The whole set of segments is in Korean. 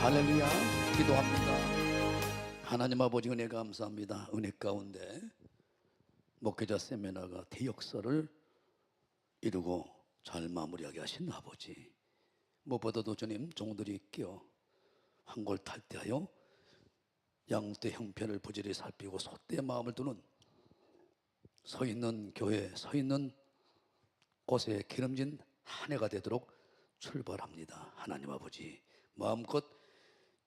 할렐루야. 기도합니다. 하나님 아버지 은혜 감사합니다. 은혜 가운데 목회자 세미나가 대역사를 이루고 잘 마무리하게 하신 아버지, 무엇보다도 주님 종들이 끼어 한골 탈퇴하여 양떼 형편을 부지런히 살피고 소떼의 마음을 두는 서 있는 교회, 서 있는 곳에 기름진 한 해가 되도록 출발합니다. 하나님 아버지, 마음껏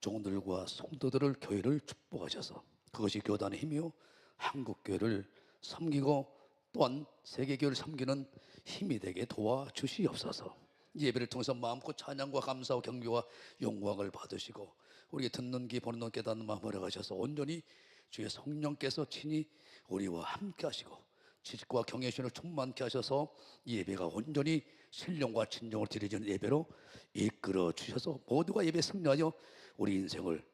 종들과 성도들을, 교회를 축복하셔서 그것이 교단의 힘이요 한국교회를 섬기고 또한 세계교회를 섬기는 힘이 되게 도와주시옵소서. 예배를 통해서 마음껏 찬양과 감사와 경배와 영광을 받으시고 우리에게 듣는 귀 보는 눈 깨닫는 마음 허락하셔서 온전히 주의 성령께서 친히 우리와 함께 하시고 지식과 경외심을 충만케 하셔서 예배가 온전히 신령과 진정을 드려지는 예배로 이끌어 주셔서 모두가 예배에 승리하여 우리 인생을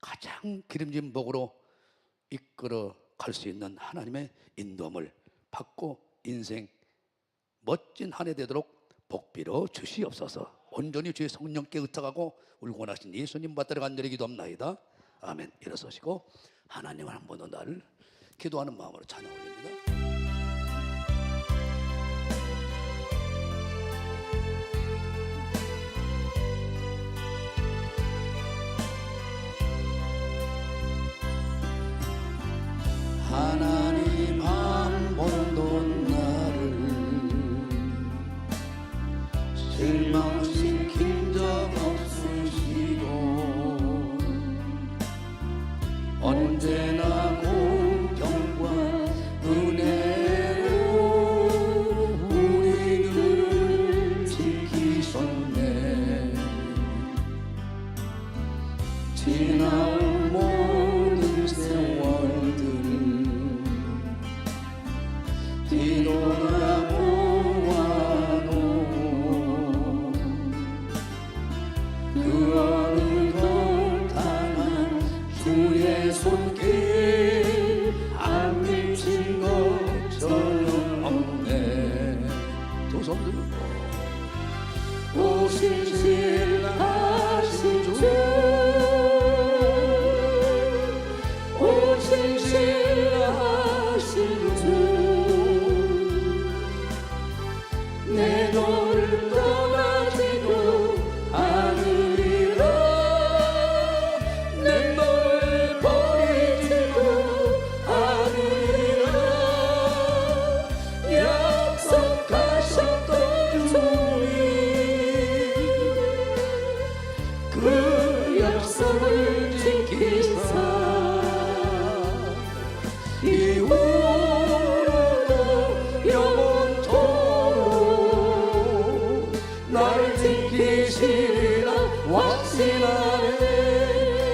가장 기름진 복으로 이끌어 갈 수 있는 하나님의 인도함을 받고 인생 멋진 한 해 되도록 복비로 주시옵소서. 온전히 주의 성령께 의탁하고 우리 원하신 예수님 받들어 간절히 기도합나이다. 아멘. 일어서시고 하나님을 한 번 더 나를 기도하는 마음으로 찬양 올립니다. 하나님 한 번도 나를 실망시킨 적 없으시고 언제나 공경과 은혜로 우리를 지키셨네. 지나온 모든 세월들 뒤돌아보아도 그 어느 것하나 주의 손길 안 미친 것 전혀 없네. 두 손 들고 오시실 하신 주, 오시실 하신 주, 내 너를 떠나지도 않으리라. 내 너를 버리지도 않으리라. 약속하셨던 주님, 그 약속을 지키사 이후로도 영원토록 나를 지키시리라 확신하네.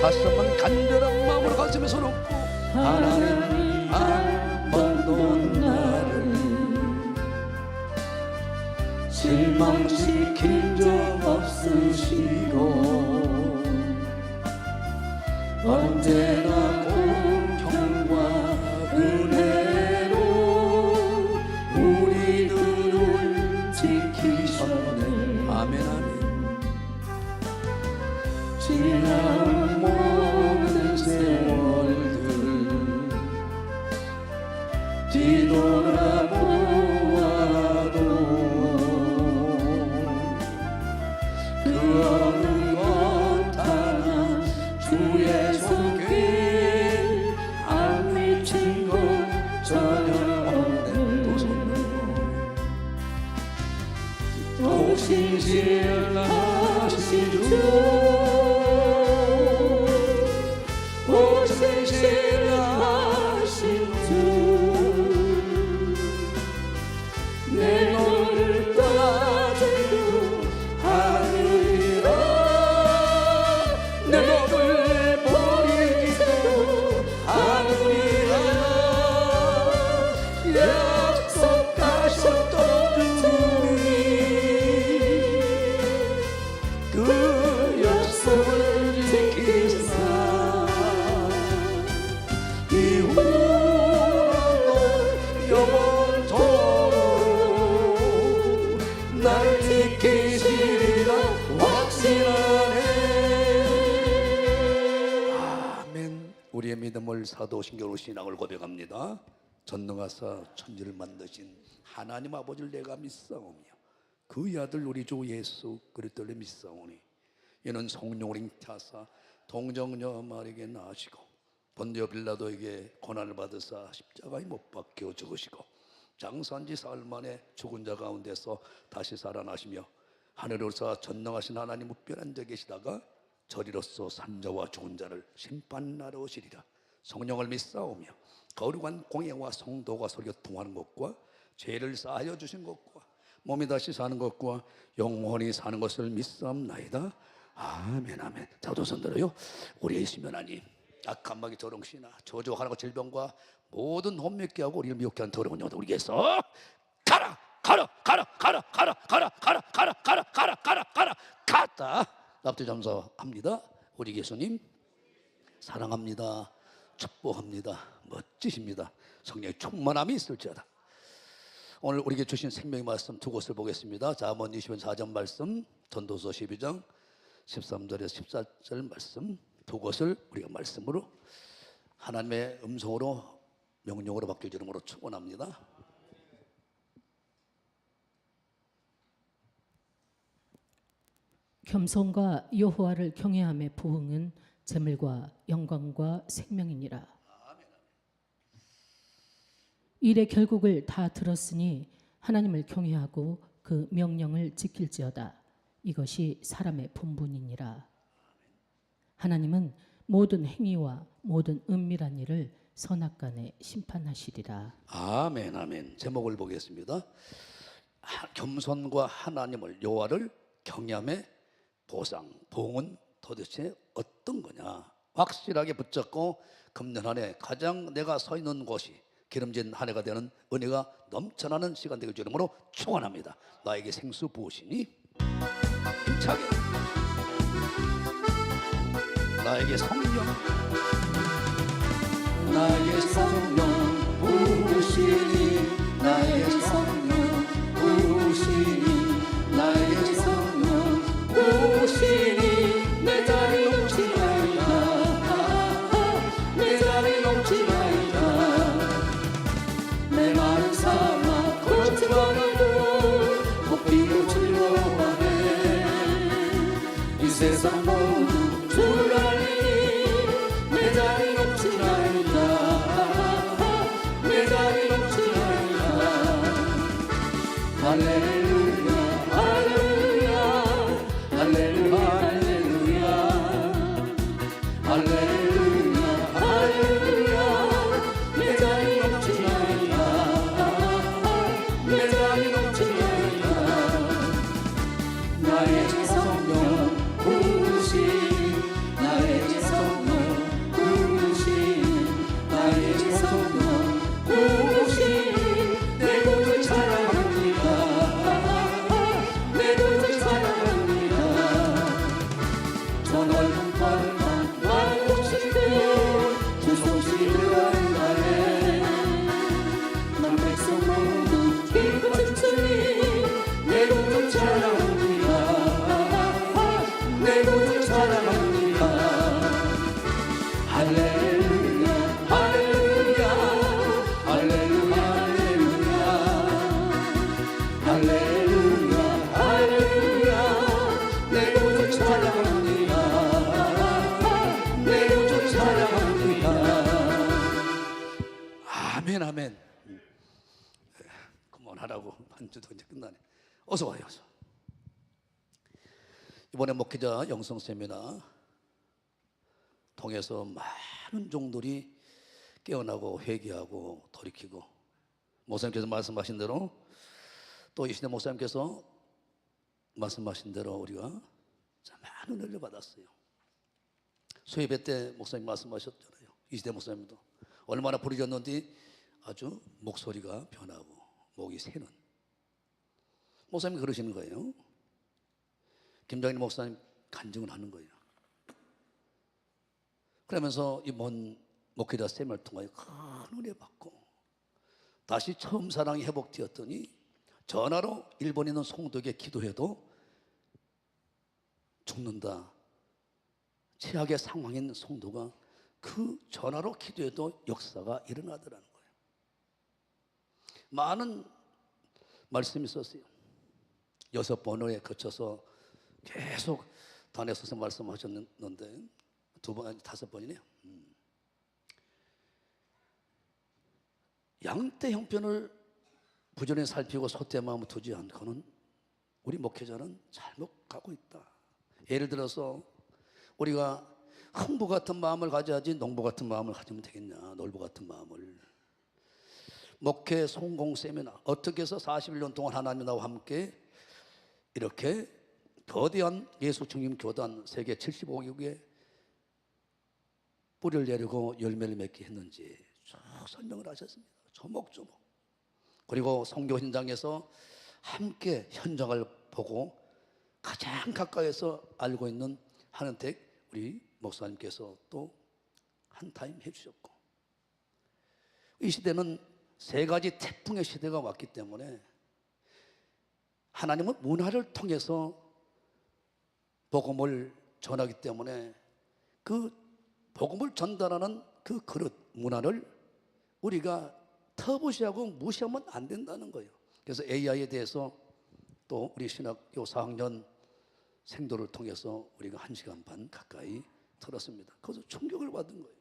다시 한번 간절한 마음으로 가슴에 손 얹고 하나님 한 번도 나를 실망시킨 적 없으시고 언제나 공경과 은혜로 우리들을 지키셨네. 아멘 아멘. 지난 모든 세월들 뒤돌아보아도 그 어느 것 하나 주의 손길 안 미친 것 전혀 없네. 오시실 하신 주, 오시실 하신 주, 내 너를 떠나지도 않으리라. 내 너를 버리지 우리의 믿음을 사도신경으로 신앙을 고백합니다. 전능하사 천지를 만드신 하나님 아버지를 내가 믿사오며 그의 아들 우리 주 예수 그리스도를 믿사오니 이는 성령을 잉태하사 동정녀 마리에게 낳으시고 본디오 빌라도에게 고난을 받으사 십자가에 못 박혀 죽으시고 장사한지 사흘 만에 죽은 자 가운데서 다시 살아나시며 하늘에서 전능하신 하나님 무변한 데 계시다가 저리로서 산자와 죽은 자를 심판하러 오시리라. 성령을 믿사오며 거룩한 공예와 성도가 서로 통하는 것과 죄를 사하여 주신 것과 몸이 다시 사는 것과 영원히 사는 것을 믿사옵나이다. 아멘 아멘. 자, 우선 들어요. 우리 예수 하나님 악한 마귀 조롱시나 저주하는 것 질병과 모든 혼미케 하고 우리를 미혹게 하는 더러운 영들 우리에게서 가라 가라 가라 가라 가라 가라 가라 가라 가라 가라 가라 가라 갔다. 납치 감사합니다. 우리 예수님 사랑합니다. 축복합니다. 멋지십니다. 성령의 충만함이 있을지어다. 오늘 우리에게 주신 생명의 말씀 두 곳을 보겠습니다. 잠언 24장 말씀, 전도서 12장 13절에서 14절 말씀 두 곳을 우리가 말씀으로 하나님의 음성으로 명령으로 바뀔 이름으로 축원합니다. 겸손과 여호와를 경외함의 부흥은 재물과 영광과 생명이니라. 일의 결국을 다 들었으니 하나님을 경외하고 그 명령을 지킬지어다. 이것이 사람의 본분이니라. 하나님은 모든 행위와 모든 은밀한 일을 선악간에 심판하시리라. 아멘 아멘. 제목을 보겠습니다. 겸손과 하나님을 여호와를 경외함의 보상, 보응은 도대체 어떤 거냐? 확실하게 붙잡고 금년 한 해 가장 내가 서 있는 곳이 기름진 한 해가 되는 은혜가 넘쳐나는 시간 되길 주름으로 축원합니다. 나에게 생수 부으시니 힘차게 나에게 성령 부으시니 나에게 성령 부으시니 나에게 성령 부으시니 내 자리 넘치나이다 내 자리 넘치나이다 내 마른 사막 거쳐가라도 꽃피고 즐거워하네 이 세상 모두 주를 알리니 내 자리 넘치나이다 내 자리 넘치나이다 할렐루야 할렐루야 할렐루야 할렐루야 할렐루야 내 자리 넘치나이다 내 자리 넘치나이다 나의 성령 부으신 나의 성령 부으신 나의 성령 부으신 내 곳을 찬양합니다 내 곳을 찬양합니다 저 넓은 벌만 나의 곳인데 주 손실을 한다네 난 백성 모두 기뻐 춤추니 내 곳을 찬양합니다 내 곳을 찬양합니다 할렐루야 할렐루야 할렐루야 할렐루야 할렐루야 내 곳을 찬양합니다 내 곳을 찬양합니다 아멘 아멘. 그만하라고 한 주도 이제 끝나네. 어서 와요 어서. 이번에 목회자 영성 세미나 통해서 많은 종들이 깨어나고 회개하고 돌이키고 목사님께서 말씀하신 대로 또 이 시대 목사님께서 말씀하신 대로 우리가 참 많은 은혜를 받았어요. 수예배 때 목사님 말씀하셨잖아요. 이 시대 목사님도 얼마나 부르셨는지 아주 목소리가 변하고 목이 새는 목사님이 그러시는 거예요. 김장일 목사님 간증을 하는 거예요. 그러면서 이번 목회자 세미나를 통하여 큰 은혜 받고 다시 처음 사랑이 회복되었더니 전화로 일본에 있는 성도에게 기도해도 죽는다 최악의 상황인 성도가 그 전화로 기도해도 역사가 일어나더라는 거예요. 많은 말씀이 있었어요. 6번에 거쳐서 계속 단에서서 말씀하셨는데 2번, 5번이네요. 양떼 형편을 부지런히 살피고 소떼 마음을 두지 않고는 우리 목회자는 잘못 가고 있다. 예를 들어서 우리가 흥부 같은 마음을 가져야지 농부 같은 마음을 가지면 되겠냐. 놀부 같은 마음을. 목회 성공 세미나 어떻게 해서 41년 동안 하나님 나와 함께 이렇게 거대한 예수 중심 교단 세계 75개국에 뿌리를 내리고 열매를 맺게 했는지 쭉 설명을 하셨습니다. 조목조목. 그리고 선교 현장에서 함께 현장을 보고 가장 가까이서 알고 있는 한은택 우리 목사님께서 또 한 타임 해주셨고, 이 시대는 3가지 태풍의 시대가 왔기 때문에 하나님은 문화를 통해서 복음을 전하기 때문에 그 복음을 전달하는 그 그릇 문화를 우리가 터부시하고 무시하면 안 된다는 거예요. 그래서 AI에 대해서 또 우리 신학교 4학년 생도를 통해서 우리가 1시간 반 가까이 들었습니다. 거기서 충격을 받은 거예요.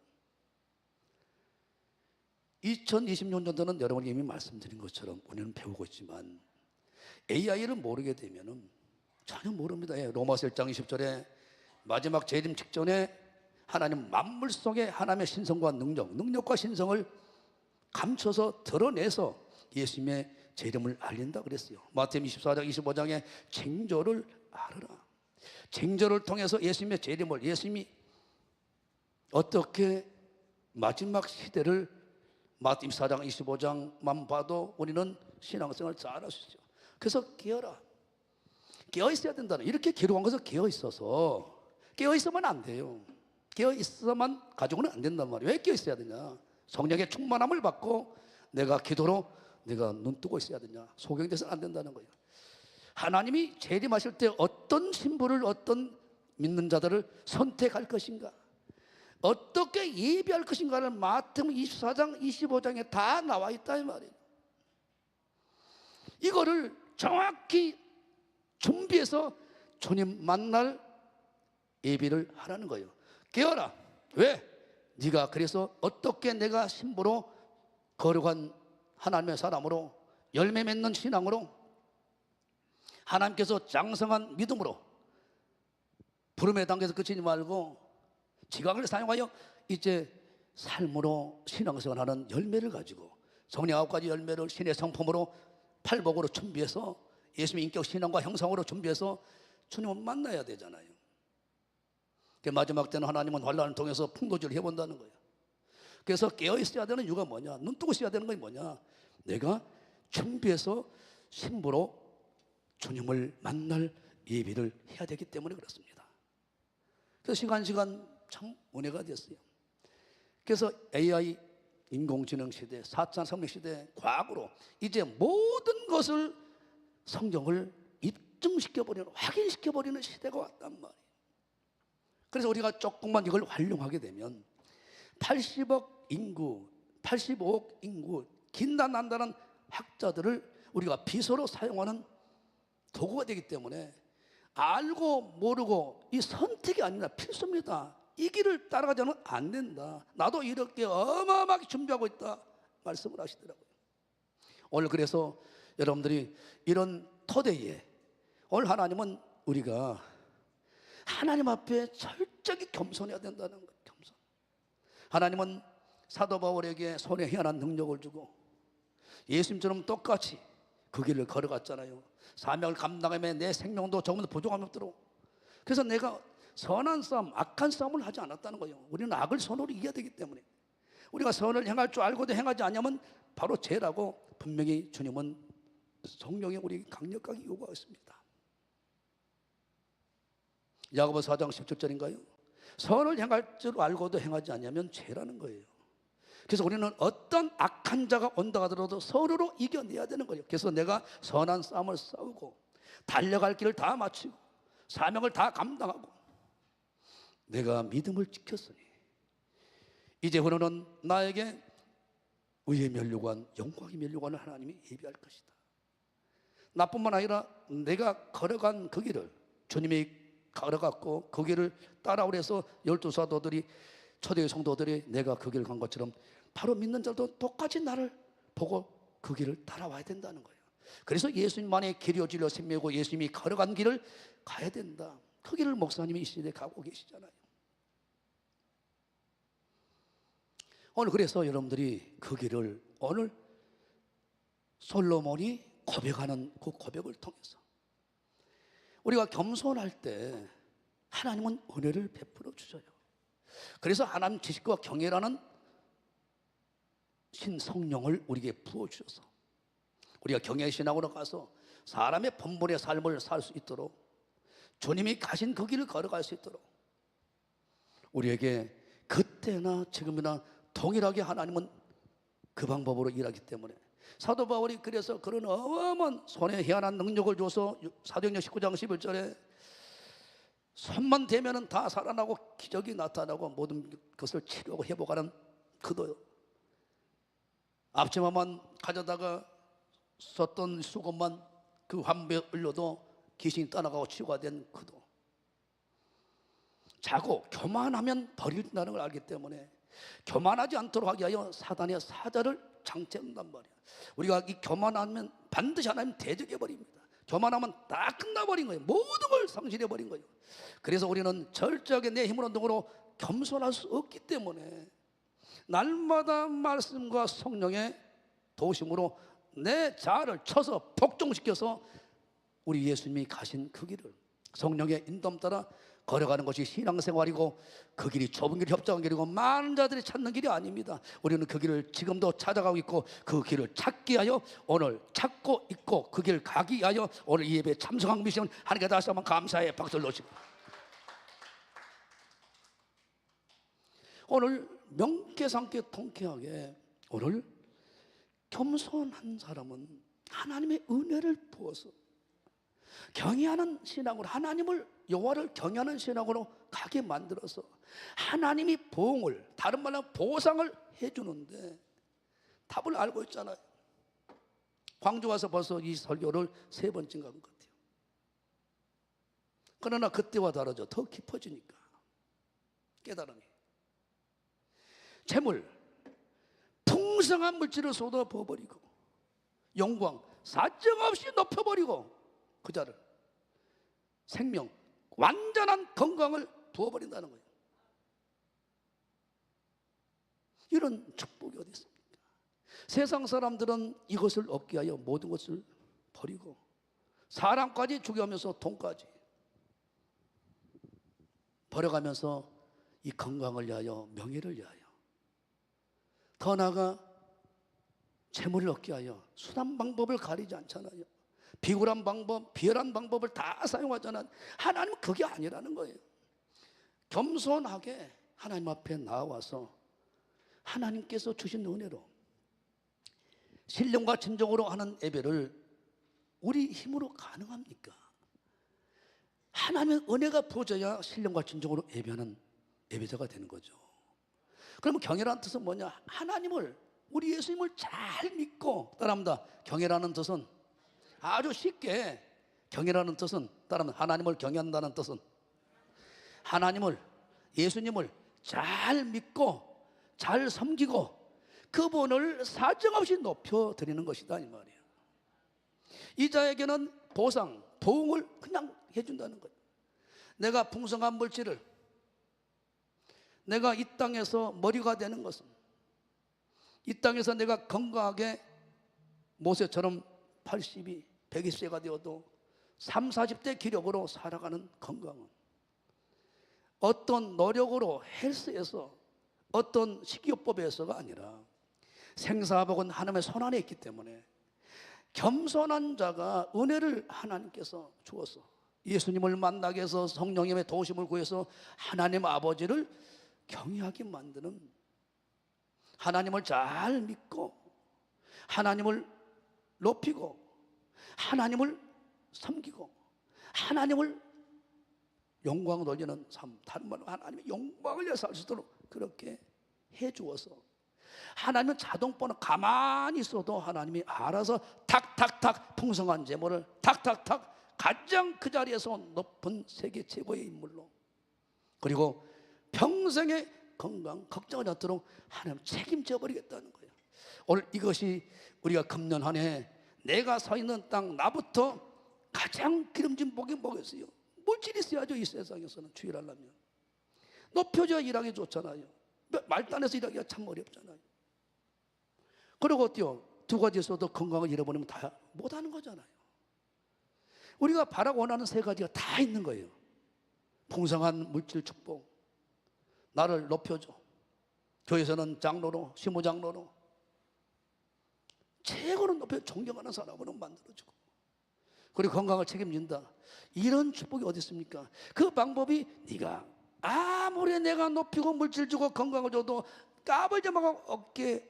2026년도는 여러분이 이미 말씀드린 것처럼 우리는 배우고 있지만 AI를 모르게 되면 전혀 모릅니다. 로마서 1장 20절에 마지막 재림 직전에 하나님 만물 속에 하나님의 신성과 능력과 신성을 감춰서 드러내서 예수님의 재림을 알린다 그랬어요. 마태복음 24장 25장에 징조를 알으라. 징조를 통해서 예수님의 재림을, 예수님이 어떻게 마지막 시대를 마태복음 24장 25장만 봐도 우리는 신앙생활을 잘 할 수 있죠. 그래서 깨어라. 깨어 있어야 된다는, 이렇게 기록한 것은 깨어 있어서, 깨어 있으면 안 돼요. 깨어 있어만 가지고는 안 된단 말이에요. 왜 깨어 있어야 되냐? 성령의 충만함을 받고 내가 기도로 내가 눈 뜨고 있어야 되냐? 소경돼서는 안 된다는 거예요. 하나님이 재림하실 때 어떤 신부를, 어떤 믿는 자들을 선택할 것인가, 어떻게 예비할 것인가를 마태복음 24장 25장에 다 나와 있다 이 말이에요. 이거를 정확히 준비해서 주님 만날 예비를 하라는 거예요. 깨어라. 왜? 네가 그래서 어떻게 내가 신부로 거룩한 하나님의 사람으로 열매 맺는 신앙으로 하나님께서 장성한 믿음으로 부름의 단계에서 그치지 말고 지각을 사용하여 이제 삶으로 신앙생활하는 열매를 가지고 성령 9가지 열매를 신의 성품으로 팔복으로 준비해서 예수님의 인격 신앙과 형상으로 준비해서 주님을 만나야 되잖아요. 마지막 때는 하나님은 환난을 통해서 풍도질을 해본다는 거예요. 그래서 깨어있어야 되는 이유가 뭐냐? 눈 뜨고 있어야 되는 건 뭐냐? 내가 준비해서 신부로 주님을 만날 예비를 해야 되기 때문에 그렇습니다. 그래서 시간 참 은혜가 됐어요. 그래서 AI 인공지능 시대, 4차 성령 시대, 과거로 이제 모든 것을 성경을 입증시켜버리는, 확인시켜버리는 시대가 왔단 말이에요. 그래서 우리가 조금만 이걸 활용하게 되면 80억 인구, 85억 인구, 긴단난다는 학자들을 우리가 비서로 사용하는 도구가 되기 때문에 알고 모르고 이 선택이 아니라 필수입니다. 이 길을 따라가지 않으면 안 된다. 나도 이렇게 어마어마하게 준비하고 있다 말씀을 하시더라고요. 오늘 그래서 여러분들이 이런 토대에 오늘 하나님은 우리가 하나님 앞에 철저히 겸손해야 된다는 거예요. 겸손. 하나님은 사도 바울에게 손에 희한한 능력을 주고 예수님처럼 똑같이 그 길을 걸어갔잖아요. 사명을 감당하며 내 생명도 조금도 부족함이 없도록. 그래서 내가 선한 싸움, 악한 싸움을 하지 않았다는 거예요. 우리는 악을 선으로 이겨야 되기 때문에. 우리가 선을 행할 줄 알고도 행하지 않으면 바로 죄라고 분명히 주님은 성령에 우리에게 강력하게 요구하였습니다. 야고보서 4장 17절인가요? 선을 행할 줄 알고도 행하지 않으면 죄라는 거예요. 그래서 우리는 어떤 악한 자가 온다 하더라도 서로로 이겨내야 되는 거예요. 그래서 내가 선한 싸움을 싸우고 달려갈 길을 다 마치고 사명을 다 감당하고 내가 믿음을 지켰으니 이제부터는 나에게 의의 면류관, 영광의 면류관을 하나님이 예비할 것이다. 나뿐만 아니라 내가 걸어간 그 길을 주님이 걸어갔고 그 길을 따라오라 해서 12사도들이, 초대의 성도들이 내가 그 길을 간 것처럼 바로 믿는 자도 똑같이 나를 보고 그 길을 따라와야 된다는 거예요. 그래서 예수님만의 길이요 진리요 생명이고 예수님이 걸어간 길을 가야 된다. 그 길을 목사님이 이 시대에 가고 계시잖아요. 오늘 그래서 여러분들이 그 길을 오늘 솔로몬이 고백하는 그 고백을 통해서 우리가 겸손할 때 하나님은 은혜를 베풀어 주셔요. 그래서 하나님 지식과 경외라는 신성령을 우리에게 부어주셔서 우리가 경외의 신앙으로 가서 사람의 본분의 삶을 살 수 있도록 주님이 가신 그 길을 걸어갈 수 있도록 우리에게 그때나 지금이나 동일하게 하나님은 그 방법으로 일하기 때문에 사도 바울이 그래서 그런 어마어마한 손에 희한한 능력을 줘서 사도행전 19장 11절에 손만 대면은 다 살아나고 기적이 나타나고 모든 것을 치료하고 회복하는 그도, 앞치마만 가져다가 썼던 수건만 그 환부에 올려도 귀신이 떠나가고 치유가 된 그도, 자고 교만하면 버린다는 걸 알기 때문에 교만하지 않도록 하기 위하여 사단의 사자를 장치한단 말이야. 우리가 이 교만하면 반드시 하나님 대적해 버립니다. 교만하면 다 끝나버린 거예요. 모든 걸 상실해 버린 거예요. 그래서 우리는 절저하게 내 힘으로 능으로 겸손할 수 없기 때문에 날마다 말씀과 성령의 도우심으로 내 자아를 쳐서 복종시켜서 우리 예수님이 가신 그 길을 성령의 인도함 따라 걸어가는 것이 신앙생활이고 그 길이 좁은 길, 협착한 길이고 많은 자들이 찾는 길이 아닙니다. 우리는 그 길을 지금도 찾아가고 있고 그 길을 찾기 위하여 오늘 찾고 있고 그 길 가기 위하여 오늘 이 예배에 참석한 미션 하나님께 다시 한번 감사의 박수를 놓으시고, 오늘 명쾌상쾌 통쾌하게 오늘 겸손한 사람은 하나님의 은혜를 부어서 경외하는 신앙으로 하나님을 여호와를 경외하는 신앙으로 가게 만들어서 하나님이 보응을, 다른 말로 보상을 해주는데 답을 알고 있잖아요. 광주 와서 벌써 이 설교를 3번째인가 한 것 같아요. 그러나 그때와 다르죠. 더 깊어지니까 깨달음이, 재물, 풍성한 물질을 쏟아 부어버리고 영광 사정없이 높여버리고 그 자를 생명, 완전한 건강을 부어버린다는 거예요. 이런 축복이 어디 있습니까? 세상 사람들은 이것을 얻기 위하여 모든 것을 버리고 사람까지 죽여가면서 돈까지 버려가면서 이 건강을 위하여, 명예를 위하여, 더 나아가 재물을 얻기 위하여 수단 방법을 가리지 않잖아요. 비굴한 방법, 비열한 방법을 다 사용하잖아요. 하나님은 그게 아니라는 거예요. 겸손하게 하나님 앞에 나와서 하나님께서 주신 은혜로 신령과 진정으로 하는 예배를 우리 힘으로 가능합니까? 하나님의 은혜가 부어져야 신령과 진정으로 예배하는 예배자가 되는 거죠. 그러면 경외라는 뜻은 뭐냐? 하나님을, 우리 예수님을 잘 믿고 따라합니다. 경외라는 뜻은 아주 쉽게, 경외라는 뜻은 따라하면 하나님을 경외한다는 뜻은 하나님을, 예수님을 잘 믿고 잘 섬기고 그분을 사정없이 높여드리는 것이다 이 말이에요. 이 자에게는 보상, 보응을 그냥 해준다는 거예요. 내가 풍성한 물질을, 내가 이 땅에서 머리가 되는 것은, 이 땅에서 내가 건강하게 모세처럼 80이 120세가 되어도 3, 40대 기력으로 살아가는 건강은 어떤 노력으로 헬스에서 어떤 식이요법에서가 아니라 생사복은 하나님의 손안에 있기 때문에 겸손한 자가 은혜를 하나님께서 주어서 예수님을 만나게 해서 성령님의 도우심을 구해서 하나님 아버지를 경외하게 만드는, 하나님을 잘 믿고 하나님을 높이고 하나님을 섬기고 하나님을 영광을 돌리는 삶, 다른 말로 하나님의 영광을 위해서 살 수 있도록 그렇게 해주어서 하나님은 자동번호 가만히 있어도 하나님이 알아서 탁탁탁 풍성한 재물을 탁탁탁 가장 그 자리에서 높은 세계 최고의 인물로, 그리고 평생의 건강 걱정하지 않도록 하나님 책임져 버리겠다는 거예요. 오늘 이것이 우리가 금년 한 해 내가 서 있는 땅, 나부터 가장 기름진 복이 뭐겠어요? 물질이 있어야죠. 이 세상에서는 주일하려면 높여줘야 일하기 좋잖아요. 말단에서 일하기가 참 어렵잖아요. 그리고 어때요? 두 가지 있어도 건강을 잃어버리면 다 못하는 거잖아요. 우리가 바라고 원하는 세 가지가 다 있는 거예요. 풍성한 물질 축복, 나를 높여줘, 교회에서는 장로로, 시무장로로 최고로 높여 존경하는 사람으로 만들어주고, 그리고 건강을 책임진다. 이런 축복이 어디 있습니까? 그 방법이 네가 아무리 내가 높이고 물질 주고 건강을 줘도 까불자마자 어깨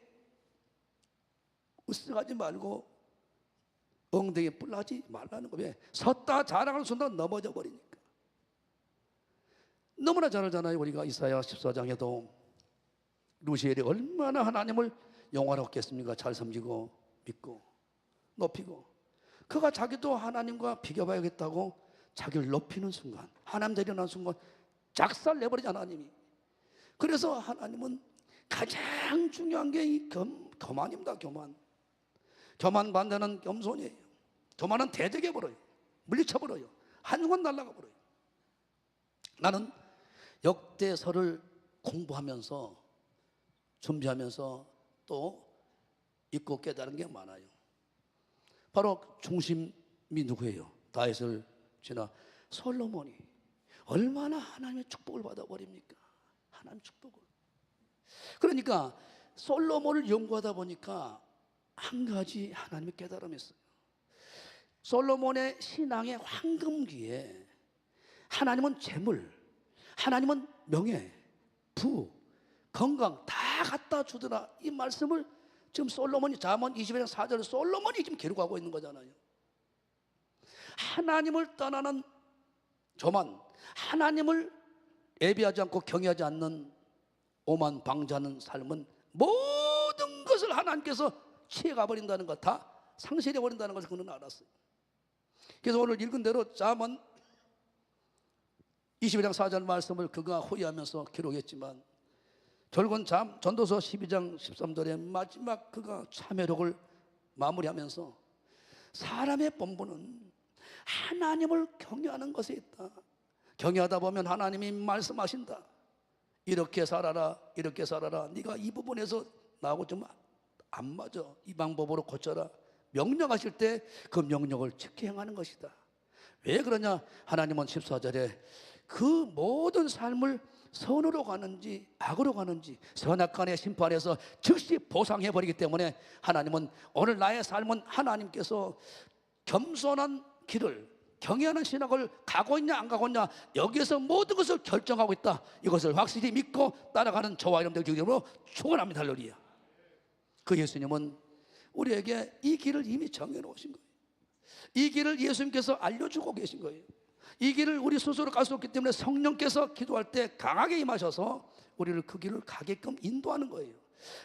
으쓱하지 말고 엉덩이에 뿔나지 말라는 거예요. 섰다 자랑하는 순간 넘어져 버리니까. 너무나 잘 알잖아요. 우리가 이사야 14장에도 루시엘이 얼마나 하나님을 영화롭게 했습니까? 잘 섬기고 믿고 높이고, 그가 자기도 하나님과 비교봐야겠다고 자기를 높이는 순간, 하나님 되려는 순간 작살 내버리지 하나님이. 그래서 하나님은 가장 중요한 게 이 교만입니다. 교만 반대는 겸손이에요. 교만은 대적해 버려요. 물리쳐 버려요. 한순간 날아가 버려요. 나는 역대서를 공부하면서 준비하면서 또 읽고 깨달은 게 많아요. 바로 중심이 누구예요? 다윗을 지나 솔로몬이 얼마나 하나님의 축복을 받아버립니까? 하나님의 축복을. 그러니까 솔로몬을 연구하다 보니까 한 가지 하나님의 깨달음이 있어요. 솔로몬의 신앙의 황금기에 하나님은 재물, 하나님은 명예, 부, 건강 다 갖다 주더라. 이 말씀을 지금 솔로몬이 잠언 21장 4절에 솔로몬이 지금 기록하고 있는 거잖아요. 하나님을 떠나는 교만, 하나님을 예비하지 않고 경외하지 않는 오만 방자는 삶은 모든 것을 하나님께서 취해가 버린다는 것, 다 상실해 버린다는 것을 그는 알았어요. 그래서 오늘 읽은 대로 잠언 21장 4절 말씀을 그가 후회하면서 기록했지만, 결국은 전도서 12장 13절에 마지막 그가 참회록을 마무리하면서 사람의 본분은 하나님을 경외하는 것에 있다. 경외하다 보면 하나님이 말씀하신다. 이렇게 살아라, 이렇게 살아라. 네가 이 부분에서 나하고 좀 안 맞아. 이 방법으로 고쳐라. 명령하실 때 그 명령을 지켜 행하는 것이다. 왜 그러냐? 하나님은 14절에 그 모든 삶을 선으로 가는지 악으로 가는지 선악간의 심판에서 즉시 보상해버리기 때문에 하나님은 오늘 나의 삶은 하나님께서 겸손한 길을, 경외하는 신학을 가고 있냐 안 가고 있냐, 여기에서 모든 것을 결정하고 있다. 이것을 확실히 믿고 따라가는 저와 여러분들 기념으로 축원합니다. 할렐루야. 그 예수님은 우리에게 이 길을 이미 정해놓으신 거예요. 이 길을 예수님께서 알려주고 계신 거예요. 이 길을 우리 스스로 갈 수 없기 때문에 성령께서 기도할 때 강하게 임하셔서 우리를 그 길을 가게끔 인도하는 거예요.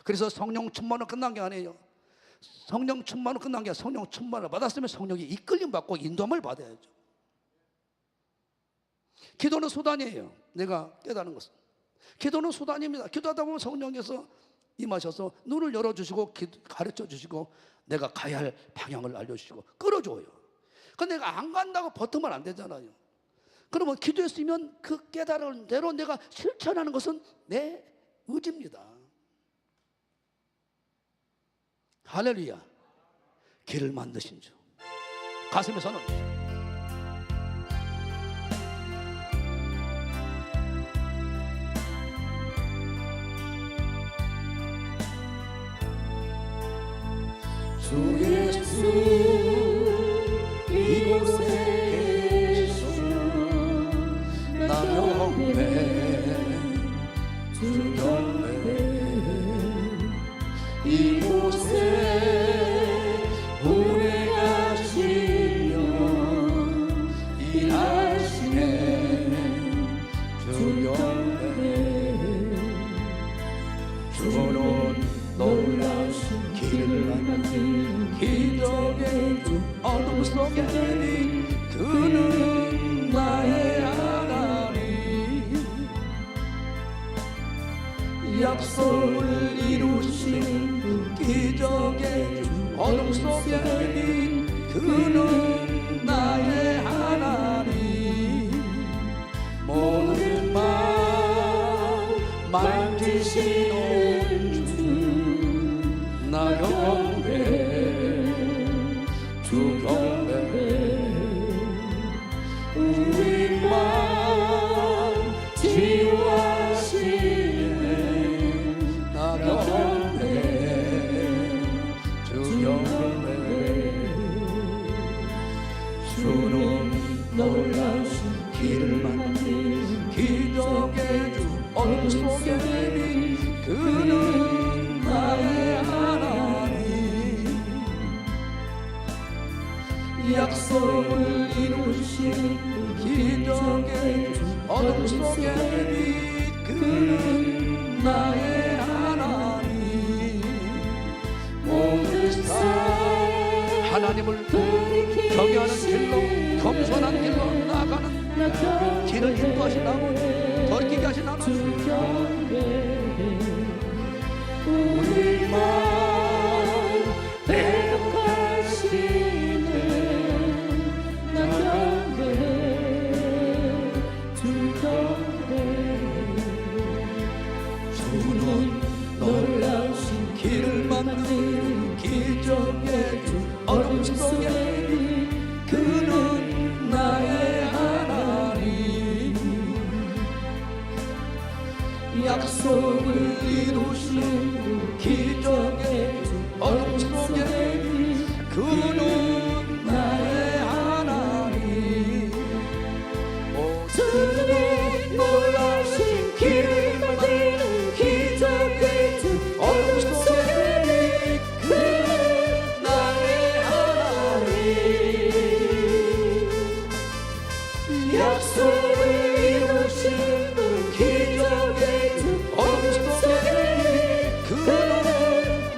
그래서 성령 충만은 끝난 게 아니에요. 성령 충만은 끝난 게 아니라 성령 충만을 받았으면 성령이 이끌림 받고 인도함을 받아야죠. 기도는 수단이에요. 내가 깨닫는 것은 기도는 수단입니다. 기도하다 보면 성령께서 임하셔서 눈을 열어주시고 가르쳐 주시고 내가 가야 할 방향을 알려주시고 끌어줘요. 근데 내가 안 간다고 버티면 안 되잖아요. 그러면 기도했으면 그 깨달은 대로 내가 실천하는 것은 내 의지입니다. 할렐루야. 길을 만드신 주 가슴에 손을 주 예수 이곳에 계셔 나 영배 주 영배 이곳에 운행하시며 일하시네 주 영배 놀라우신 길을 만든 기적의 주 어둠 속에 내린 그는 나의 하나님 약속을 이루신 그 기적의 주 어둠 속에 내린 그는 나의 하나님 모든 맘 만지시는 주 나 경배 주 경배 우리 맘 치유하시네 나 경배 주 경배 주는 놀라우신 길을 만든 기적의 주 어둠 속에 내린 그는 나의 하나님 약속을 이루신 기적의 주 어둠 속에 내린 그는 나의 하나님 모든 삶 하나님을 경외하는 길로 겸손한 길로 나아가는 길을 인도하신 나무 돌이키게 하신 하나님 우리 맘 회복하시네 나 경배 주 경배 주는 놀라우신 길을 만든 기적의 주 어둠 속에 그는 나의 하나님 약속을 이루신 기적의 주 어둠 속에 그는 나의 하나님 주는 놀라우신 길을 만드는 기적의 주 어둠 속에 그는 나의 하나님 약속을 이루신 그 기적의 주 어둠 속에 그는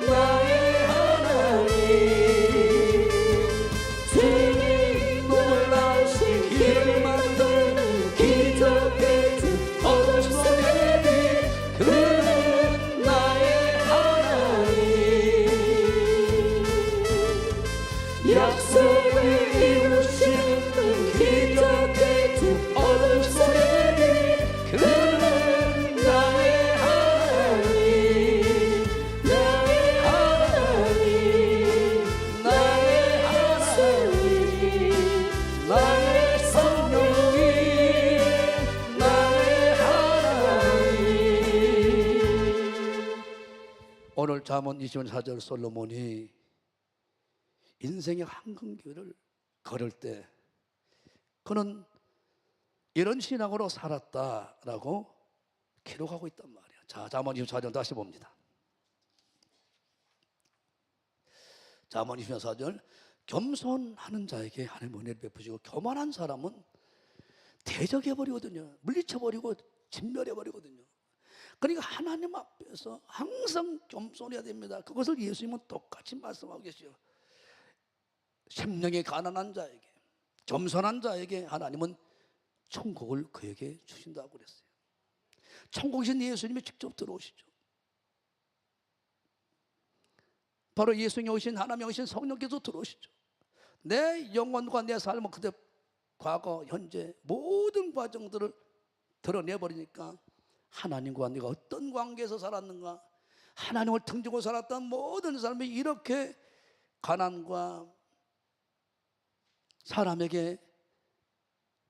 나의 하나님 주님 놀라우신 길을 만드는 기적의 주 어둠 속에 그는 나의 하나님 약속을 이루신 그 기적의 주 어둠 속에 그는 나의 하나님 나의 하나님 나의 하나님 나의 성령이 나의 하나님 오늘 잠언 24절 솔로몬이 인생의 황금길을 걸을 때 그는 이런 신앙으로 살았다라고 기록하고 있단 말이에요. 자, 잠언 24절 다시 봅니다. 잠언 24절 겸손하는 자에게 하나님 은혜를 베푸시고 교만한 사람은 대적해버리거든요. 물리쳐버리고 진멸해버리거든요. 그러니까 하나님 앞에서 항상 겸손해야 됩니다. 그것을 예수님은 똑같이 말씀하고 계시죠. 심령이 가난한 자에게 겸손한 자에게 하나님은 천국을 그에게 주신다고 그랬어요. 천국이신 예수님이 직접 들어오시죠. 바로 예수님이 오신 하나님이 오신 성령께서 들어오시죠. 내 영혼과 내 삶은 그대 과거 현재 모든 과정들을 드러내버리니까 하나님과 내가 어떤 관계에서 살았는가, 하나님을 등지고 살았던 모든 삶이 이렇게 가난과 사람에게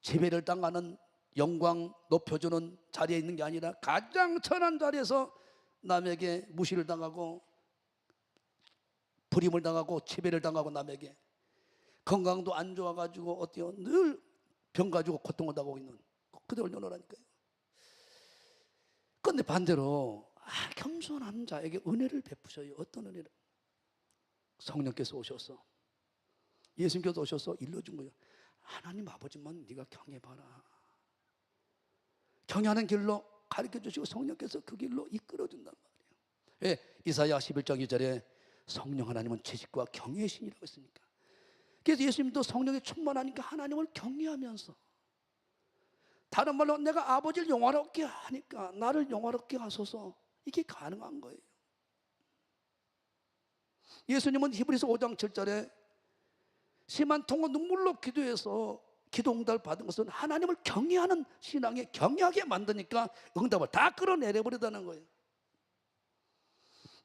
지배를 당하는 영광 높여주는 자리에 있는 게 아니라 가장 천한 자리에서 남에게 무시를 당하고 불임을 당하고 지배를 당하고 남에게 건강도 안 좋아가지고 어때요? 늘 병 가지고 고통을 당하고 있는 그대로 연호라니까요. 그런데 반대로 겸손한 자에게 은혜를 베푸셔요. 어떤 은혜를? 성령께서 오셔서 예수님께서 오셔서 일러준 거예요. 하나님 아버지만 네가 경외봐라. 경외하는 길로 가르쳐 주시고 성령께서 그 길로 이끌어 준단 말이에요. 예, 이사야 11장 2절에 성령 하나님은 지식과 경외의 신이라고 했으니까, 그래서 예수님도 성령에 충만하니까 하나님을 경외하면서, 다른 말로 내가 아버지를 영화롭게 하니까 나를 영화롭게 하소서, 이게 가능한 거예요. 예수님은 히브리서 5장 7절에 심한 통과 눈물로 기도해서 기도 응답을 받은 것은 하나님을 경외하는 신앙에 경외하게 만드니까 응답을 다 끌어내려 버리다는 거예요.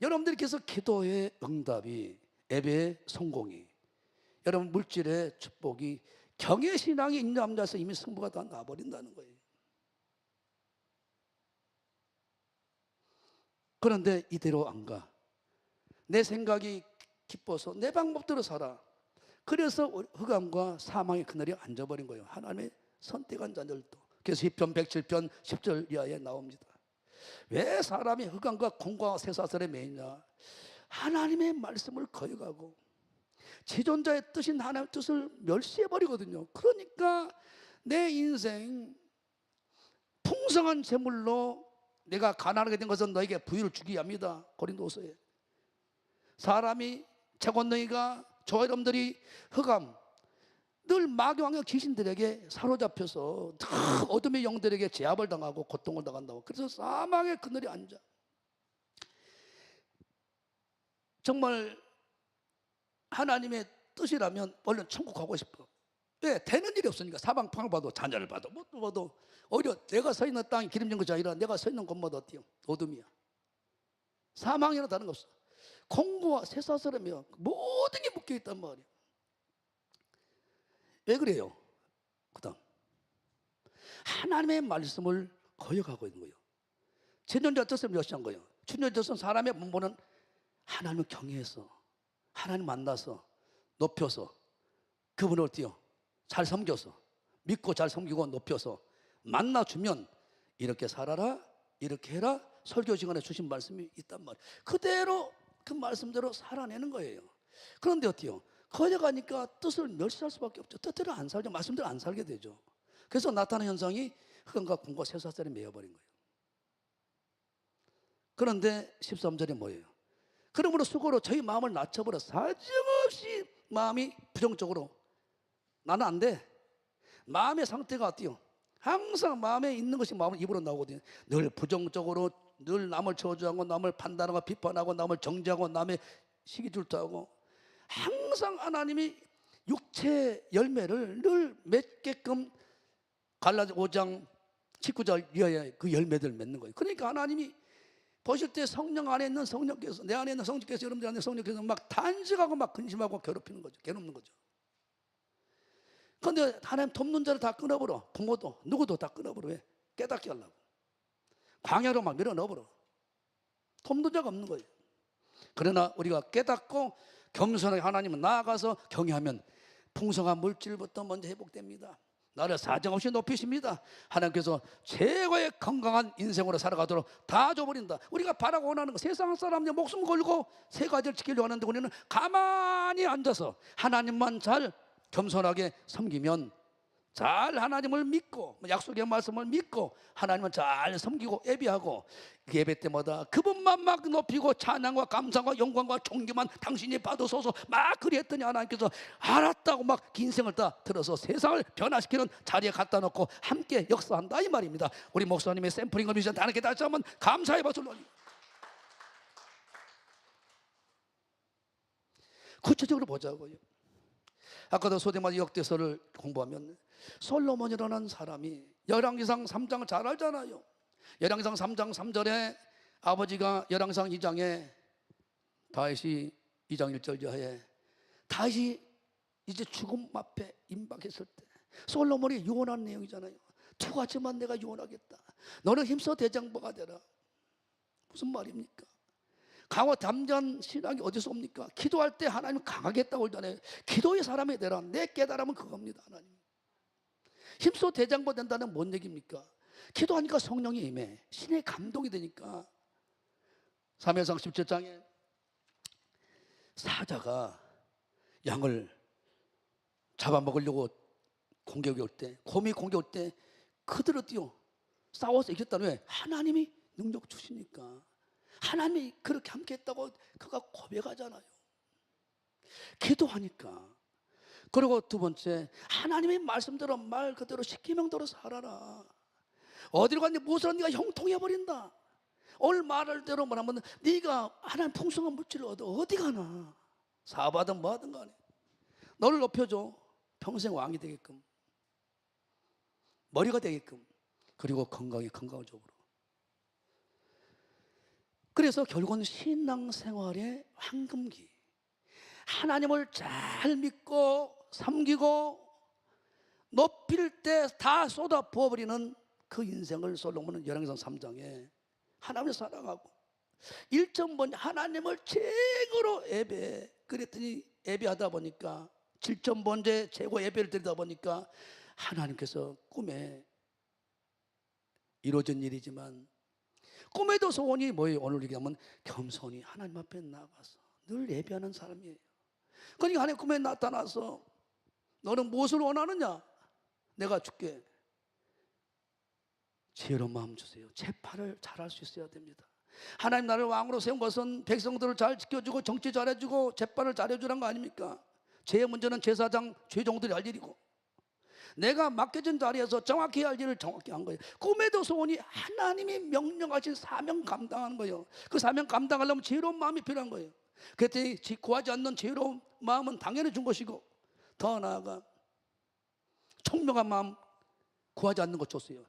여러분들께서 기도의 응답이, 예배의 성공이, 여러분 물질의 축복이 경외 신앙이 있는 남자에서 이미 승부가 다 나버린다는 거예요. 그런데 이대로 안 가. 내 생각이 기뻐서 내 방법대로 살아. 그래서 흑암과 사망의 그늘에 앉아버린 거예요. 하나님의 선택한 자들도. 그래서 시편 107편 10절 이하에 나옵니다. 왜 사람이 흑암과 공과 쇠사슬에 매이냐? 하나님의 말씀을 거역하고 지존자의 뜻인 하나님의 뜻을 멸시해버리거든요. 그러니까 내 인생 풍성한 재물로 내가 가난하게 된 것은 너에게 부유를 주기 합니다. 고린도서에. 사람이 채권너희가, 저 여러분들이 흑암, 늘 마귀왕의 귀신들에게 사로잡혀서 다 어둠의 영들에게 제압을 당하고 고통을 당한다고. 그래서 사망의 그늘에 앉아. 정말 하나님의 뜻이라면 얼른 천국 가고 싶어. 왜? 되는 일이 없으니까. 사방방을 봐도, 자녀를 봐도, 뭣도 봐도 오히려 내가 서 있는 땅이 기름진 것이 아니라 내가 서 있는 곳마다 어때요? 어둠이야. 사망이나 다른 거 없어. 공고와 쇠사슬이며 모든 게 묶여 있단 말이에요. 왜 그래요? 그다음 하나님의 말씀을 거역하고 있는 거예요. 천년자 뜻을 멸시한 거예요. 천년자 뜻은 사람의 문보는 하나님을 경외해서, 하나님 만나서, 높여서, 그분을 어때요? 잘 섬겨서, 믿고 잘 섬기고 높여서 만나주면 이렇게 살아라, 이렇게 해라, 설교 시간에 주신 말씀이 있단 말이에요. 그대로 그 말씀대로 살아내는 거예요. 그런데 어때요? 거역하니까 뜻을 멸시할 수밖에 없죠. 뜻대로 안 살죠. 말씀대로 안 살게 되죠. 그래서 나타나는 현상이 흑암과 공과 쇠사슬에 매여버린 거예요. 그런데 13절에 뭐예요? 그러므로 수고로 저희 마음을 낮춰버려 사정없이 마음이 부정적으로, 나는 안 돼. 마음의 상태가 어때요? 항상 마음에 있는 것이 마음 입으로 나오거든요. 늘 부정적으로, 늘 남을 저주하고, 남을 판단하고, 비판하고, 남을 정죄하고, 남의 시기 질투하고, 항상 하나님이 육체 열매를 늘 맺게끔 갈라디아 5장 19절 이하에 그 열매들을 맺는 거예요. 그러니까 하나님이 보실 때 성령 안에 있는 성령께서, 내 안에 있는 성령께서, 여러분들 안에 있는 성령께서 막 단식하고 막 근심하고 괴롭히는 거죠. 괴롭는 거죠. 그런데 하나님 돕는 자를 다 끊어버려. 부모도 누구도 다 끊어버려. 왜? 깨닫게 하려고. 광야로 막 밀어넣어버려. 돕는 자가 없는 거예요. 그러나 우리가 깨닫고 겸손하게 하나님을 나아가서 경외하면 풍성한 물질부터 먼저 회복됩니다. 나를 사정없이 높이십니다. 하나님께서 최고의 건강한 인생으로 살아가도록 다 줘버린다. 우리가 바라고 원하는 거, 세상 사람들 목숨 걸고 세 가지를 지키려고 하는데 우리는 가만히 앉아서 하나님만 잘 겸손하게 섬기면, 잘 하나님을 믿고 약속의 말씀을 믿고 하나님을 잘 섬기고 예배하고, 그 예배 때마다 그분만 막 높이고 찬양과 감사와 영광과 존귀만 당신이 받으소서 막 그리했더니 하나님께서 알았다고 막 긴 생을 다 들어서 세상을 변화시키는 자리에 갖다 놓고 함께 역사한다, 이 말입니다. 우리 목사님의 샘플링을 위해서 하나님께 다시 한번 감사의 박수를 올립니다. 구체적으로 보자고요. 아까도 소대마지 역대서를 공부하면 솔로몬이라는 사람이 열왕기상 3장을 잘 알잖아요. 열왕기상 3장 3절에 아버지가 열왕기상 2장에 다윗이 2장 1절 이하에 다윗이 이제 죽음 앞에 임박했을 때 솔로몬이 유언한 내용이잖아요. 두 가지만 내가 유언하겠다. 너는 힘써 대장부가 되라. 무슨 말입니까? 강화 담대한 신앙이 어디서 옵니까? 기도할 때 하나님 강하게 했다고 그러잖아요. 기도의 사람이 되라. 내 깨달음은 그겁니다. 하나님 힘써 대장부 된다는 뭔 얘기입니까? 기도하니까 성령이 임해, 신의 감동이 되니까. 사무엘상 17장에 사자가 양을 잡아먹으려고 공격이 올 때, 곰이 공격 올 때 그대로 뛰어 싸워서 이겼다는, 왜? 하나님이 능력 주시니까. 하나님이 그렇게 함께 했다고 그가 고백하잖아요. 기도하니까. 그리고 두 번째, 하나님의 말씀대로 말 그대로 십계명대로 살아라. 어디로 갔는지 무엇을 네가 형통해버린다. 오늘 말할 대로 말하면 네가 하나님 풍성한 물질을 얻어 어디 가나. 사업하든 뭐하든 간에 너를 높여줘. 평생 왕이 되게끔, 머리가 되게끔, 그리고 건강을 적으로. 그래서 결국은 신앙생활의 황금기, 하나님을 잘 믿고 섬기고 높일 때 다 쏟아 부어버리는 그 인생을 솔로몬은 열왕기상 3장에 하나님을 사랑하고 1점 하나님을 최고로 예배해. 그랬더니 예배하다 보니까 7점 번째 최고 예배를 드리다 보니까 하나님께서 꿈에 이루어진 일이지만 꿈에도 소원이 뭐예요? 오늘 얘기하면 겸손히 하나님 앞에 나가서 늘 예배하는 사람이에요. 그러니까 하나님 꿈에 나타나서 너는 무엇을 원하느냐? 내가 줄게. 지혜로운 마음 주세요. 재판을 잘할 수 있어야 됩니다. 하나님 나를 왕으로 세운 것은 백성들을 잘 지켜주고 정치 잘해주고 재판을 잘해주라는 거 아닙니까? 죄의 문제는 제사장 죄종들이 할 일이고 내가 맡겨진 자리에서 정확히 할 일을 정확히 한 거예요. 꿈에도 소원이 하나님이 명령하신 사명 감당하는 거예요. 그 사명 감당하려면 지혜로운 마음이 필요한 거예요. 그랬더니 구하지 않는 지혜로운 마음은 당연히 준 것이고 더 나아가 총명한 마음 구하지 않는 것 줬어요.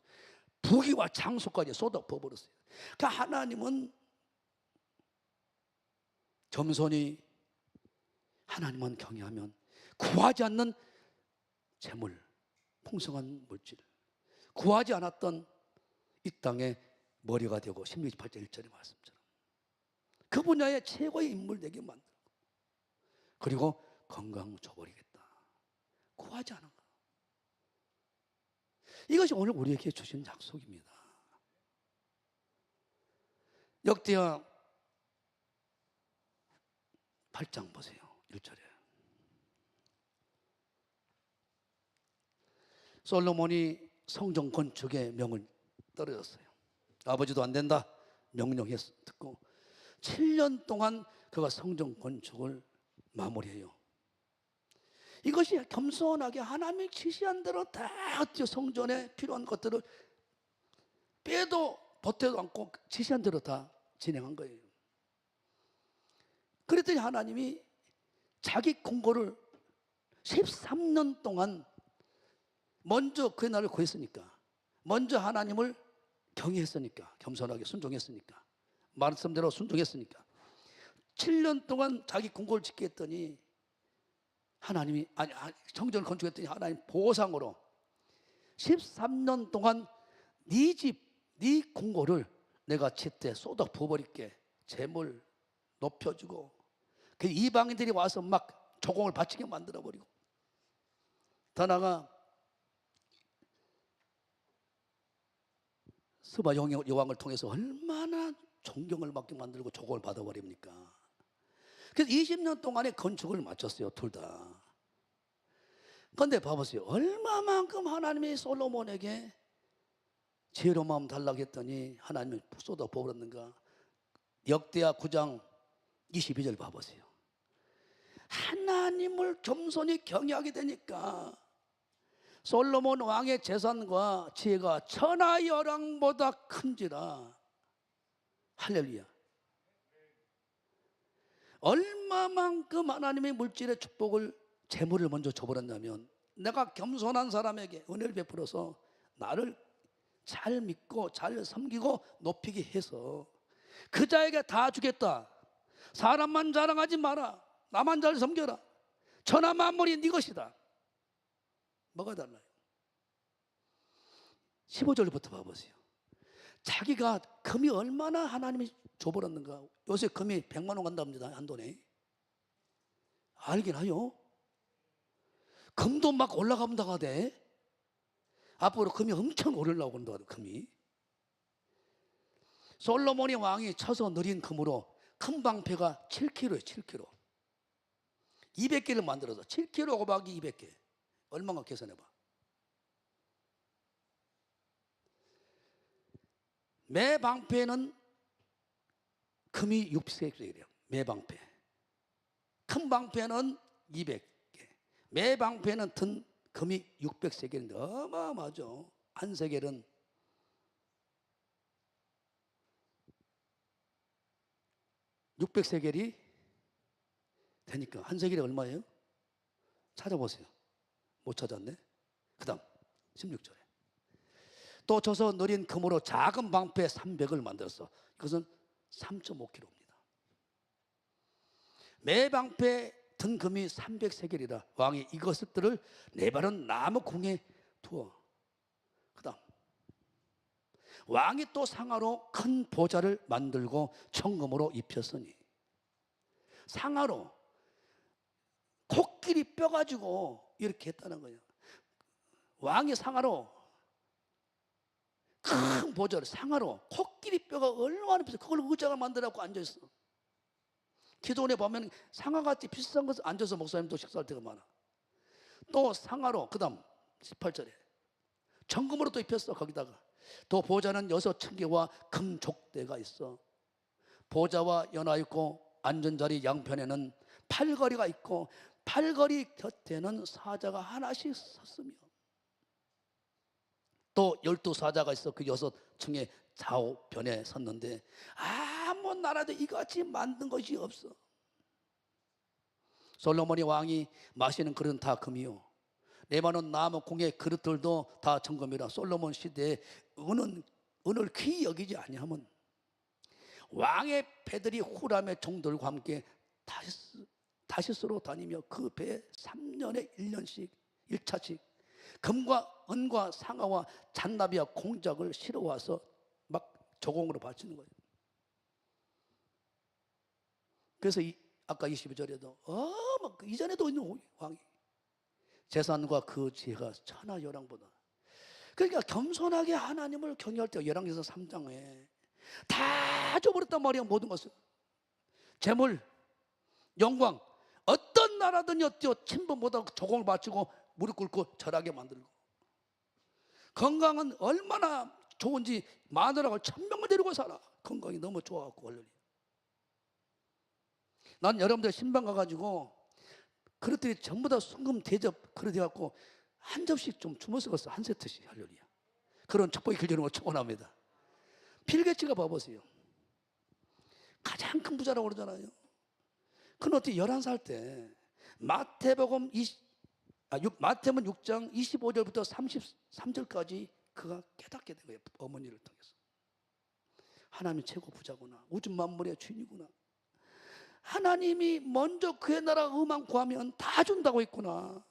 부귀와 장소까지 쏟아 부어버렸어요. 그러니까 하나님은 겸손히 하나님만 경외하면 구하지 않는 재물, 풍성한 물질, 구하지 않았던 이 땅의 머리가 되고 16, 18절 1절의 말씀처럼 그 분야의 최고의 인물 되게 만들고 그리고 건강 줘버리겠다. 구하지 않은 거. 이것이 오늘 우리에게 주신 약속입니다. 역대하 8장 보세요. 1절에 솔로몬이 성전 건축의 명을 떨어졌어요. 아버지도 안 된다 명령해서 듣고 7년 동안 그가 성전 건축을 마무리해요. 이것이 겸손하게 하나님이 지시한 대로 다 성전에 필요한 것들을 빼도 보태도 않고 지시한 대로 다 진행한 거예요. 그랬더니 하나님이 자기 공고를 13년 동안 먼저 그 날을 구했으니까, 먼저 하나님을 경외했으니까, 겸손하게 순종했으니까, 말씀대로 순종했으니까 7년 동안 자기 공고를 지키게 했더니 하나님이 성전을 건축했더니 하나님 보상으로 13년 동안 네 집, 네 공고를 내가 제때 쏟아 부어버릴게. 재물 높여주고 그 이방인들이 와서 막 조공을 바치게 만들어버리고 더 나아가 스바 여왕을 통해서 얼마나 존경을 받게 만들고 조공을 받아버립니까? 그래서 20년 동안의 건축을 마쳤어요. 둘 다. 그런데 봐보세요. 얼마만큼 하나님이 솔로몬에게 지혜로운 마음 달라고 했더니 하나님이 쏟아 부어버렸는가? 역대하 9장 22절 봐보세요. 하나님을 겸손히 경외하게 되니까 솔로몬 왕의 재산과 지혜가 천하열왕보다 큰지라. 할렐루야. 얼마만큼 하나님의 물질의 축복을 재물을 먼저 줘버렸냐면 내가 겸손한 사람에게 은혜를 베풀어서 나를 잘 믿고 잘 섬기고 높이게 해서 그 자에게 다 주겠다. 사람만 자랑하지 마라. 나만 잘 섬겨라. 천하 만물이 네 것이다. 뭐가 달라요? 15절부터 봐보세요. 자기가 금이 얼마나 하나님이 줘버렸는가. 요새 금이 100만 원 간답니다. 한 돈에. 알긴 하요. 금도 막 올라간다 하대. 앞으로 금이 엄청 오르려고 한다 하대. 금이. 솔로몬이 왕이 쳐서 느린 금으로 큰 방패가 7kg에 7kg. 200개를 만들어서 7kg 곱하기 200개. 얼마나 계산해봐. 매 방패는 금이 600세겔이에요. 매방패. 큰 방패는 200개. 매방패는 든 금이 600세겔인데 어마어마하죠. 한 세겔은 600세겔이 되니까 한 세겔이 얼마예요? 찾아보세요. 못 찾았네. 그 다음 16절에 또 저서 느린 금으로 작은 방패 300을 만들었어. 이것은 3.5kg입니다. 매 방패 든 금이 300세겔이라 왕이 이것들을 네 발은 나무 궁에 두어. 그 다음 왕이 또 상하로 큰 보좌를 만들고 청금으로 입혔으니. 상하로 코끼리 뼈 가지고 이렇게 했다는 거예요. 왕이 상하로 큰 보좌를 상하로 코끼리 뼈가 얼마나 비싸. 그걸 의자가 만들어갖고 앉아있어. 기도원에 보면 상하같이 비싼 것을 앉아서 목사님도 식사할 때가 많아. 또 상하로 그 다음 18절에 정금으로 또 입혔어. 거기다가 또 보좌는 6층계와 금족대가 있어. 보좌와 연화 있고 앉은 자리 양편에는 팔걸이가 있고 팔걸이 곁에는 사자가 하나씩 섰으며 또 12사자가 있어. 그 6층의 좌우편에 섰는데 아무 나라도 이같이 만든 것이 없어. 솔로몬이 왕이 마시는 그릇은 다 금이요 레바논 나무 공의 그릇들도 다 정금이라. 솔로몬 시대에 은을 귀히 여기지 아니하면 왕의 배들이 후람의 종들과 함께 다시스로 다니며 그 배에 3년에 1년씩 1차씩 금과 은과 상아와 잔나비와 공작을 실어와서 막 조공으로 바치는 거예요. 그래서 아까 22절에도 이전에도 있는 왕이 재산과 그 지혜가 천하 열왕보다. 그러니까 겸손하게 하나님을 경외할 때 열왕기서 3장에 다 줘버렸단 말이야. 모든 것을 재물, 영광, 어떤 나라든지 어때요? 친분보다 조공을 바치고 무릎 꿇고 절하게 만들고. 건강은 얼마나 좋은지 마누라가 1000명을 데리고 살아. 건강이 너무 좋아갖고 얼른. 난 여러분들 신방 가가지고 그릇들이 전부 다 순금 대접 그릇 해갖고 한 접시씩 좀 주워 먹었어. 한 세트씩 할렐루야. 그런 축복이 길주는 걸 축원합니다. 빌게츠가 봐보세요. 가장 큰 부자라고 그러잖아요. 그는 어떻게 11살 때 마태복음 6장 25절부터 33절까지 그가 깨닫게 된 거예요. 어머니를 통해서. 하나님이 최고 부자구나. 우주 만물의 주인이구나. 하나님이 먼저 그의 나라 의만 구하면 다 준다고 했구나.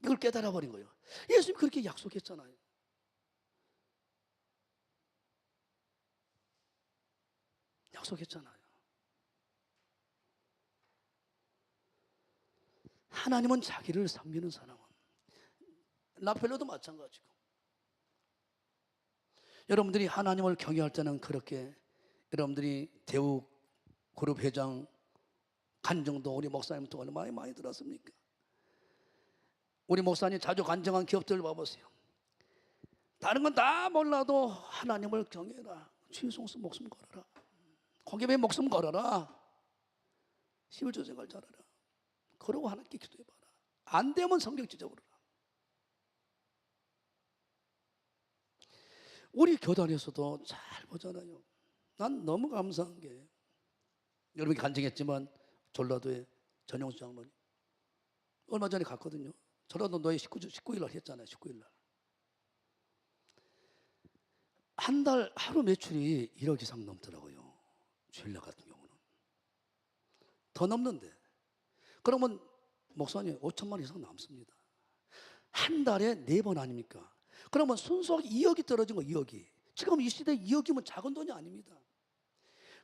이걸 깨달아 버린 거예요. 예수님이 그렇게 약속했잖아요. 약속했잖아요. 하나님은 자기를 섬기는 사람은 라펠로도 마찬가지고. 여러분들이 하나님을 경외할 때는 그렇게 여러분들이 대우 그룹 회장 간증도 우리 목사님도 얼마나 많이 들었습니까? 우리 목사님 자주 간증한 기업들 봐보세요. 다른 건 다 몰라도 하나님을 경외해라. 취송수 목숨 걸어라. 고geb에 목숨 걸어라. 11조 생활 잘하라. 그러고 하나님께 기도해봐라. 안 되면 성경 지적으로라. 우리 교단에서도 잘 보잖아요. 난 너무 감사한 게 여러분이 간증했지만 전라도의 전용수 장로님 얼마 전에 갔거든요. 전라도 노예 19일 날 했잖아요. 19일 날. 한 달 하루 매출이 1억 이상 넘더라고요. 주일날 같은 경우는 더 넘는데, 그러면 목사님 5천만 원 이상 남습니다. 한 달에 4번 아닙니까? 그러면 순수하게 2억이 떨어진 거. 2억이 지금 이 시대에 2억이면 작은 돈이 아닙니다.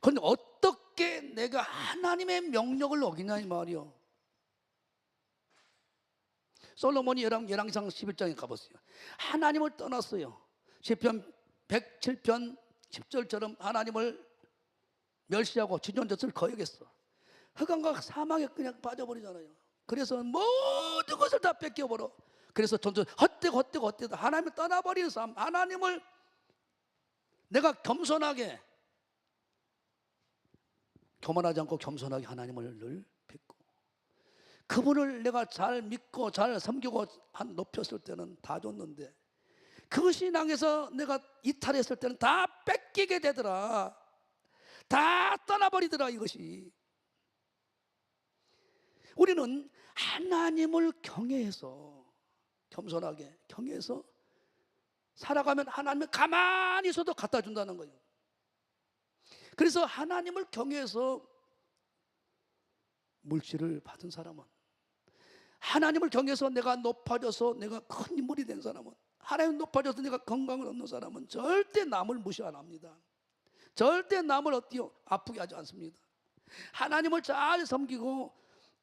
그런데 어떻게 내가 하나님의 명령을 어기냐 이 말이요. 솔로몬이 열왕기상 11장에 가보세요. 하나님을 떠났어요. 시편 107편 10절처럼 하나님을 멸시하고 지존자를 거역했어. 흑암과 사망에 그냥 빠져버리잖아요. 그래서 모든 것을 다 뺏겨버려. 그래서 점점 헛되고 하나님을 떠나버리는 삶. 하나님을 내가 겸손하게 교만하지 않고 겸손하게 하나님을 늘 뵙고, 그분을 내가 잘 믿고 잘 섬기고 높였을 때는 다 줬는데, 그 신앙에서 내가 이탈했을 때는 다 뺏기게 되더라. 다 떠나버리더라. 이것이 우리는 하나님을 경외해서, 겸손하게 경외해서 살아가면 하나님이 가만히 있어도 갖다 준다는 거예요. 그래서 하나님을 경외해서 물질을 받은 사람은, 하나님을 경외해서 내가 높아져서 내가 큰 인물이 된 사람은, 하나님 높아져서 내가 건강을 얻는 사람은 절대 남을 무시 안 합니다. 절대 남을 어때요? 아프게 하지 않습니다. 하나님을 잘 섬기고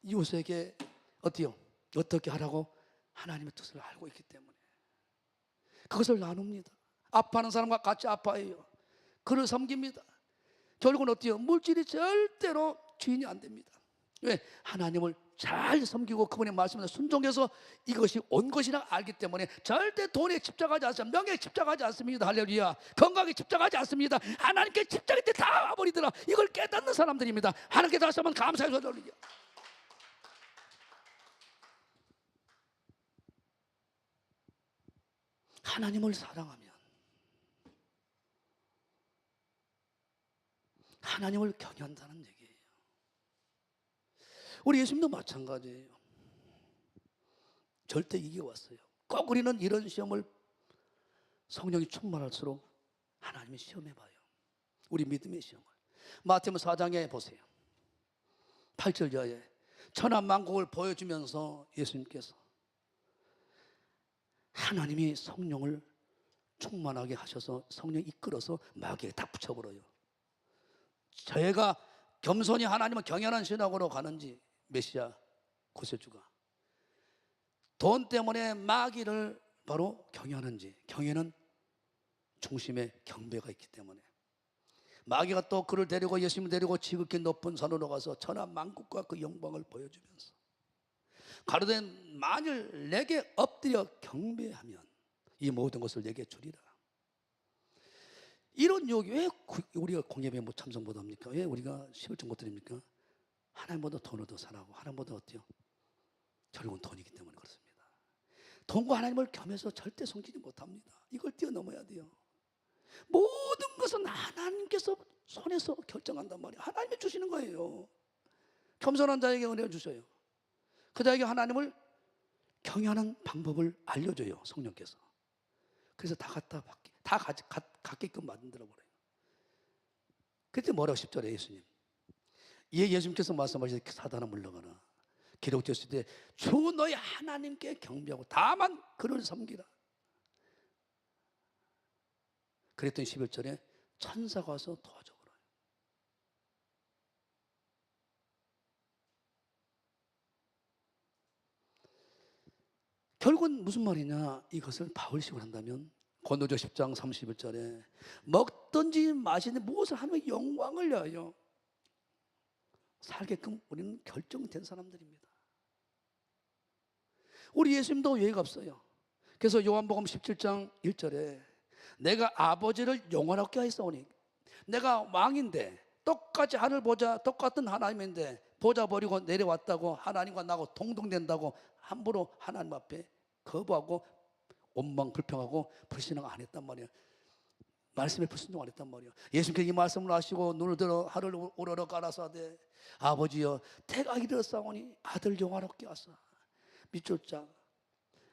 이웃에게 어때요? 어떻게 하라고 하나님의 뜻을 알고 있기 때문에 그것을 나눕니다. 아파하는 사람과 같이 아파해요. 그를 섬깁니다. 결국은 어때요? 물질이 절대로 주인이 안 됩니다. 왜? 하나님을 잘 섬기고 그분의 말씀에 순종해서 이것이 온 것이라 알기 때문에 절대 돈에 집착하지 않습니다. 명예에 집착하지 않습니다. 할렐루야. 건강에 집착하지 않습니다. 하나님께 집착할 때 다 와버리더라. 이걸 깨닫는 사람들입니다. 하나님께 다시 한번 감사해서 돌리죠. 하나님을 사랑하면, 하나님을 경외한다는 얘기예요. 우리 예수님도 마찬가지예요. 절대 이겨왔어요. 꼭 우리는 이런 시험을 성령이 충만할수록 하나님이 시험해봐요. 우리 믿음의 시험을. 마태복음 4장에 보세요. 8절 이하에 천하만국을 보여주면서 예수님께서 하나님이 성령을 충만하게 하셔서 성령 이끌어서 마귀에 다 붙여버려요. 저희가 겸손히 하나님을 경외하는 신앙으로 가는지, 메시아 구세주가 돈 때문에 마귀를 바로 경외하는지, 경외는 중심에 경배가 있기 때문에 마귀가 또 그를 데리고, 예수님을 데리고 지극히 높은 산으로 가서 천하만국과 그 영광을 보여주면서 가로되 만일 내게 엎드려 경배하면 이 모든 것을 내게 주리라. 이런 욕이 왜 우리가 공예배에 못 참석 못합니까? 왜 우리가 11조 못 드립니까? 하나님보다 돈을 더 사랑하고 하나님보다 어때요? 결국은 돈이기 때문에 그렇습니다. 돈과 하나님을 겸해서 절대 섬기지 못합니다. 이걸 뛰어넘어야 돼요. 모든 것은 하나님께서 손에서 결정한단 말이에요. 하나님이 주시는 거예요. 겸손한 자에게 은혜를 주셔요. 그 자에게 하나님을 경외하는 방법을 알려줘요, 성령께서. 그래서 다 갖게끔 만들어 버려요. 그때 뭐라고 10절에 예수님, 예수님께서 말씀하실 때 사단아 물러가라. 기록되었을 때 주 너희 하나님께 경배하고 다만 그를 섬기라. 그랬더니 11절에 천사가 와서 도와줘 버려요. 결국은 무슨 말이냐, 이것을 바울식으로 한다면 고린도전 10장 31절에 먹든지 마시든지 무엇을 하면 영광을 위하여 살게끔 우리는 결정된 사람들입니다. 우리 예수님도 예의가 없어요. 그래서 요한복음 17장 1절에 내가 아버지를 영원하게 하였사오니, 내가 왕인데 똑같이 하늘 보좌 똑같은 하나님인데 보좌 버리고 내려왔다고 하나님과 나하고 동등된다고 함부로 하나님 앞에 거부하고 원망 불평하고 불신앙 안 했단 말이에요. 말씀에 불순종 안 했단 말이에요. 예수님께서 이 말씀을 하시고 눈을 들어 하를 우러러 가라사대 아버지여 태가 이르렀사오니 아들 영화롭게 하사 밑줄 자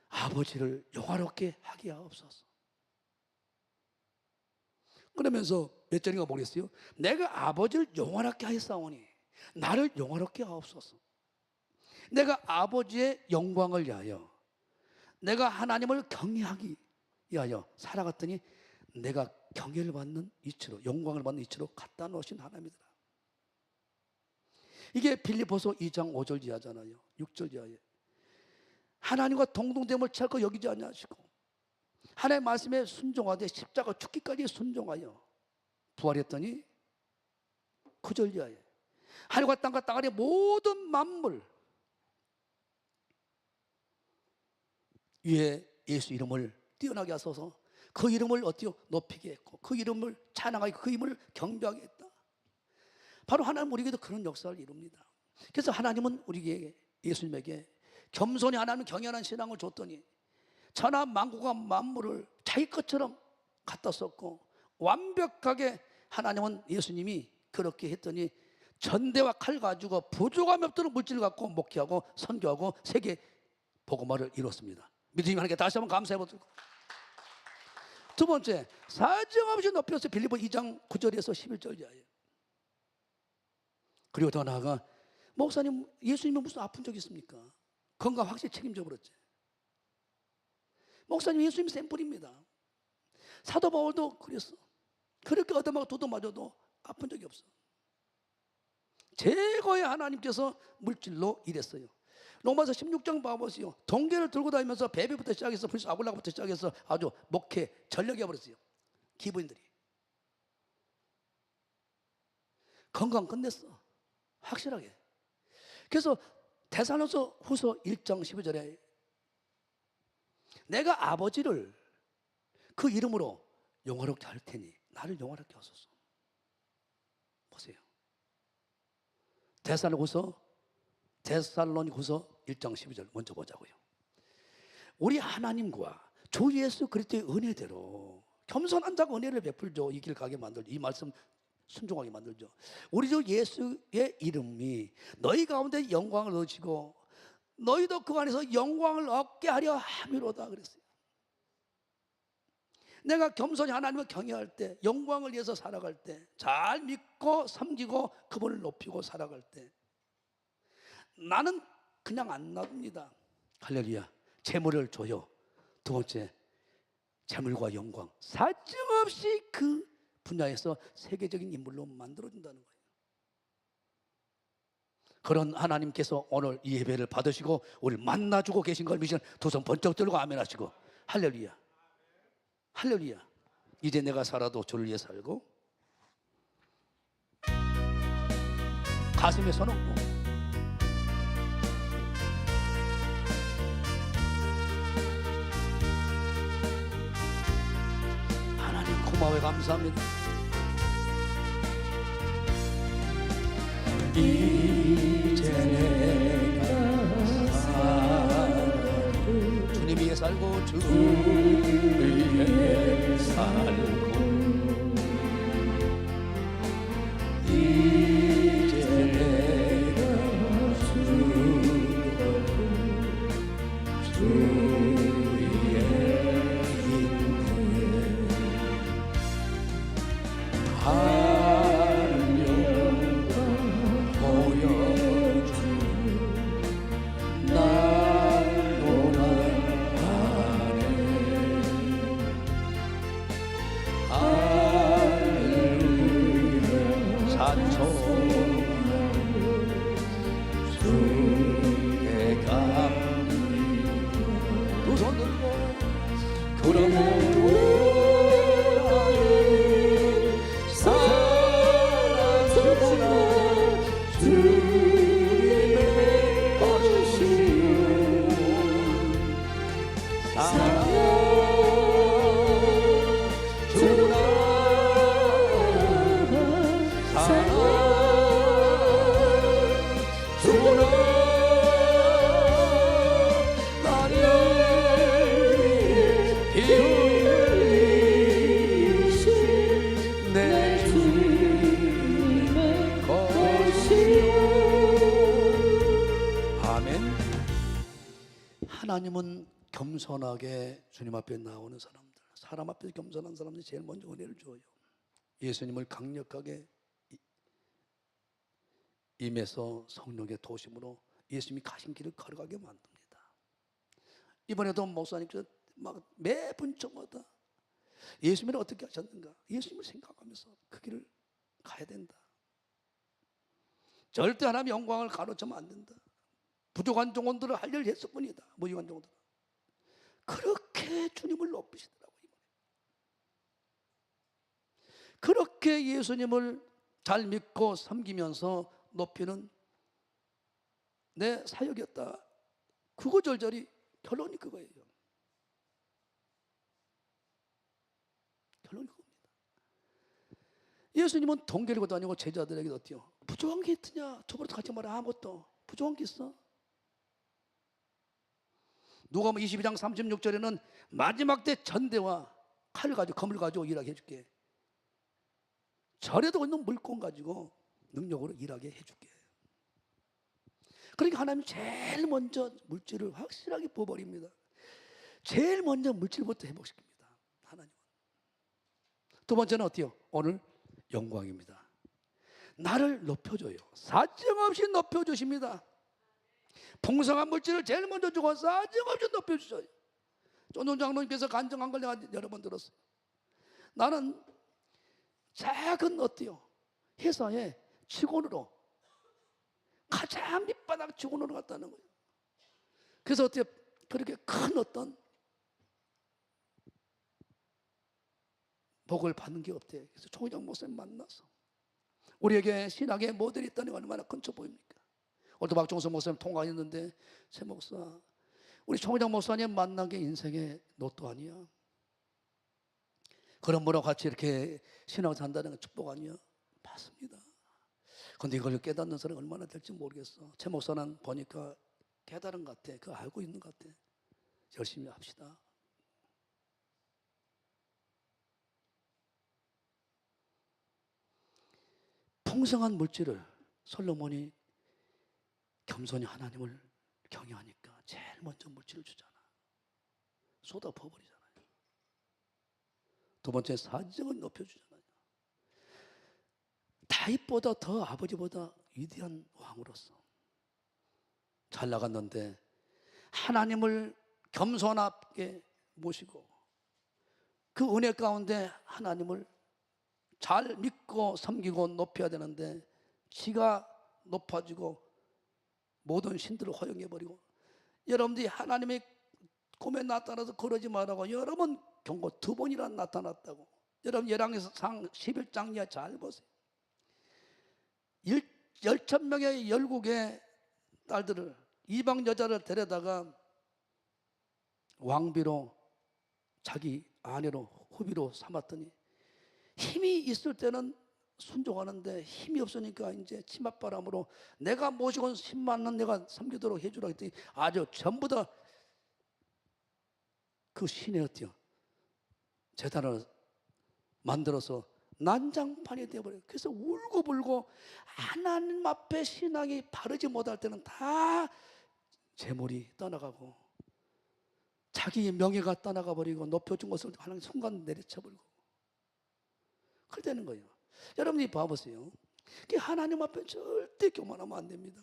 아버지를 영화롭게 하게 하옵소서. 그러면서 몇 절인가 모르겠어요. 내가 아버지를 영화롭게 하였사오니 나를 영화롭게 하옵소서. 내가 아버지의 영광을 위하여, 내가 하나님을 경외하기 위하여 살아갔더니 내가 경외를 받는 이치로, 영광을 받는 이치로 갖다 놓으신 하나님이더라. 이게 빌립보서 2장 5절 이하잖아요. 6절 이하에 하나님과 동등됨을 찾고 여기지 아니하시고 하나님의 말씀에 순종하되 십자가 죽기까지 순종하여 부활했더니 9절 이하에 하늘과 땅과 땅 아래 모든 만물 위에 예수 이름을 뛰어나게 하소서. 그 이름을 어때요? 높이게 했고 그 이름을 찬양하고 그 이름을 경배하게 했다. 바로 하나님 우리에게도 그런 역사를 이룹니다. 그래서 하나님은 우리에게, 예수님에게 겸손히 하나님을 경외하는 신앙을 줬더니 천하 만국과 만물을 자기 것처럼 갖다 썼고, 완벽하게 하나님은, 예수님이 그렇게 했더니 전대와 칼 가지고 부족함이 없도록 물질을 갖고 목회하고 선교하고 세계 복음화를 이뤘습니다. 믿으시면 하나님께 다시 한번 감사해 보도록. 두 번째, 사정없이 높여서 빌립보 2장 9절에서 11절 이하예요. 그리고 더 나아가, 목사님, 예수님은 무슨 아픈 적 있습니까? 건강 확실히 책임져 버렸지. 목사님, 예수님 샘플입니다. 사도 바울도 그랬어. 그렇게 얻어맞고 두도 맞아도 아픈 적이 없어. 최고의 하나님께서 물질로 일했어요. 로마서 16장 봐보세요. 동계를 들고 다니면서 베베부터 시작해서 불스 아굴라부터 시작해서 아주 목회 전력해 버렸어요. 기부인들이. 건강 끝냈어. 확실하게. 그래서 데살로니서 후서 1장 12절에 내가 아버지를 그 이름으로 영화롭게 할 테니 나를 영화롭게 하소서. 보세요. 데살로니서 1장 12절 먼저 보자고요. 우리 하나님과 주 예수 그리스도의 은혜대로 겸손한 자가 은혜를 베풀죠. 이 길 가게 만들죠. 이 말씀 순종하게 만들죠. 우리 주 예수의 이름이 너희 가운데 영광을 얻으시고 너희도 그 안에서 영광을 얻게 하려 함이로다 그랬어요. 내가 겸손히 하나님을 경외할 때, 영광을 위해서 살아갈 때, 잘 믿고 섬기고 그분을 높이고 살아갈 때 나는 그냥 안 놔둡니다. 할렐루야. 재물을 줘요. 두 번째, 재물과 영광, 사정없이 그 분야에서 세계적인 인물로 만들어준다는 거예요. 그런 하나님께서 오늘 이 예배를 받으시고 우리를 만나주고 계신 걸 믿으시는 두 손 번쩍 들고 아멘 하시고, 할렐루야. 할렐루야. 이제 내가 살아도 주를 위해 살고, 가슴에 손 얹고 하나님 고마워요. 감사합니다. 이제 내가 살고 주님 위해 살고 주를 위해 살고 이제 내가 주 위에 있네. 하늘 영광 보여주는 날로 나가네. 할렐루야. 산소 주의 감리 두 손 들고 그러므로 사랑스러운 주님의 것이요 사랑주나 사랑주나 나를 비우신 내 주님의 것이요. 아멘. 하나님은 겸손하게 주님 앞에 나오는 사람들, 사람 앞에 겸손한 사람들이 제일 먼저 은혜를 줘요. 예수님을 강력하게 임해서 성령의 도심으로 예수님이 가신 길을 걸어가게 만듭니다. 이번에도 목사님께서 막 매 분초마다 예수님을 어떻게 하셨는가, 예수님을 생각하면서 그 길을 가야 된다. 절대 하나님의 영광을 가로채면 안 된다. 부족한 종원들을 할 일을 했을 뿐이다. 무용한 종원들 그렇게 주님을 높이시더라고요. 그렇게 예수님을 잘 믿고 섬기면서 높이는 내 사역이었다. 구구절절히 결론이 그거예요. 결론이 그겁니다. 예수님은 동계를 다니고 제자들에게 어때요? 부족한 게 있더냐? 저번에 같이 말해 아무것도 부족한 게 있어? 누가복음 22장 36절에는 마지막 때 전대와 칼을 가지고 검을 가지고 일하게 해줄게. 절에도 있는 물건 가지고 능력으로 일하게 해줄게. 그러니까 하나님 제일 먼저 물질을 확실하게 부어버립니다. 제일 먼저 물질부터 회복시킵니다. 하나님은. 두 번째는 어때요? 오늘 영광입니다. 나를 높여줘요. 사정없이 높여주십니다. 풍성한 물질을 제일 먼저 주고 사정없이 높여주셔요. 조정 장로님께서 간증한 걸 내가 여러 번 들었어요. 나는 작은 어때요? 회사에 직원으로 가장 밑바닥 직원으로 갔다는 거예요. 그래서 어때요? 그렇게 큰 어떤 복을 받는 게 없대. 그래서 총회장 목사님 만나서 우리에게 신학의 모델이 있다는 게 얼마나 큰 척 보입니까? 오늘도 박종선 목사님 통화했는데 새 목사, 우리 총회장 목사님 만난 게 인생의 로또 아니야? 그런 분하고 같이 이렇게 신앙을 산다는 건 축복 아니야? 맞습니다. 그런데 이걸 깨닫는 사람이 얼마나 될지 모르겠어. 최 목사는 보니까 깨달은 것 같아. 그거 알고 있는 것 같아. 열심히 합시다. 풍성한 물질을 솔로몬이 겸손히 하나님을 경외하니까 제일 먼저 물질을 주잖아. 쏟아 부어버리잖아요. 두 번째 사정을 높여주잖아요. 다윗보다 더 아버지보다 위대한 왕으로서 잘 나갔는데 하나님을 겸손하게 모시고 그 은혜 가운데 하나님을 잘 믿고 섬기고 높여야 되는데 지가 높아지고 모든 신들을 허용해버리고, 여러분들이 하나님의 꿈에 나타나서 그러지 말라고 여러 번 경고 2번이나 나타났다고. 여러분 열왕기상 11장 이하 잘 보세요. 10,000명의 열국의 딸들을, 이방 여자를 데려다가 왕비로 자기 아내로 후비로 삼았더니 힘이 있을 때는 순종하는데 힘이 없으니까 이제 치맛바람으로 내가 모시고 온 10만원 내가 섬기도록 해주라 했더니 아주 전부 다 그 신의 어때요? 제단을 만들어서 난장판이 되어버려요. 그래서 울고불고 하나님 앞에 신앙이 바르지 못할 때는 다 재물이 떠나가고 자기의 명예가 떠나가 버리고 높여준 것을 하나님 순간 내려쳐버리고 그렇게 되는 거예요. 여러분이 봐보세요. 하나님 앞에 절대 교만하면 안 됩니다.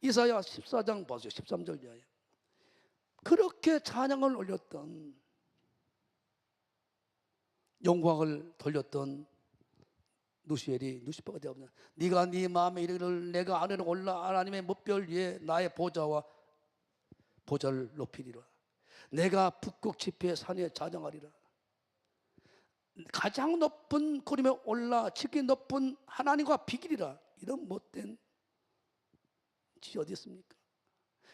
이사야 14장 보세요. 13절 이하에 그렇게 찬양을 올렸던, 영광을 돌렸던 누시퍼가 되어버려. 네가 네 마음에 이르기를 내가 아래로 올라 하나님의 무별 위에 나의 보좌를 높이리라. 내가 북극 지폐 산에 자정하리라. 가장 높은 구름에 올라 지극히 높은 하나님과 비기리라. 이런 못된 지 어디 있습니까?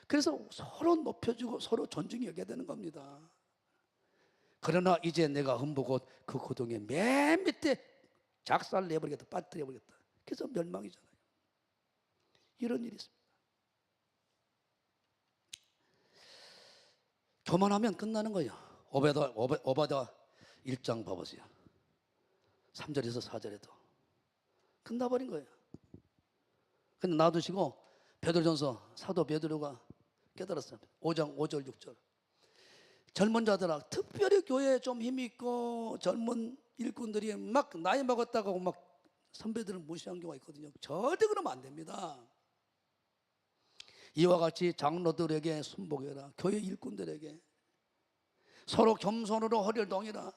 그래서 서로 높여주고 서로 존중히 여겨야 되는 겁니다. 그러나 이제 내가 흠보고 그 고동의 맨 밑에 작살 내버리겠다, 빠뜨려버리겠다. 그래서 멸망이잖아요. 이런 일이 있습니다. 교만하면 끝나는 거예요. 오바다 1장 봐보세요. 3절에서 4절에도 끝나버린 거예요. 근데 놔두시고 베드로전서 사도 베드로가 깨달았어요. 5장 5절 6절. 젊은 자들아, 특별히 교회에 좀 힘이 있고 젊은 일꾼들이 막 나이 먹었다고 막 선배들을 무시한 경우가 있거든요. 절대 그러면 안 됩니다. 이와 같이 장로들에게 순복해라. 교회 일꾼들에게 서로 겸손으로 허리를 동이라.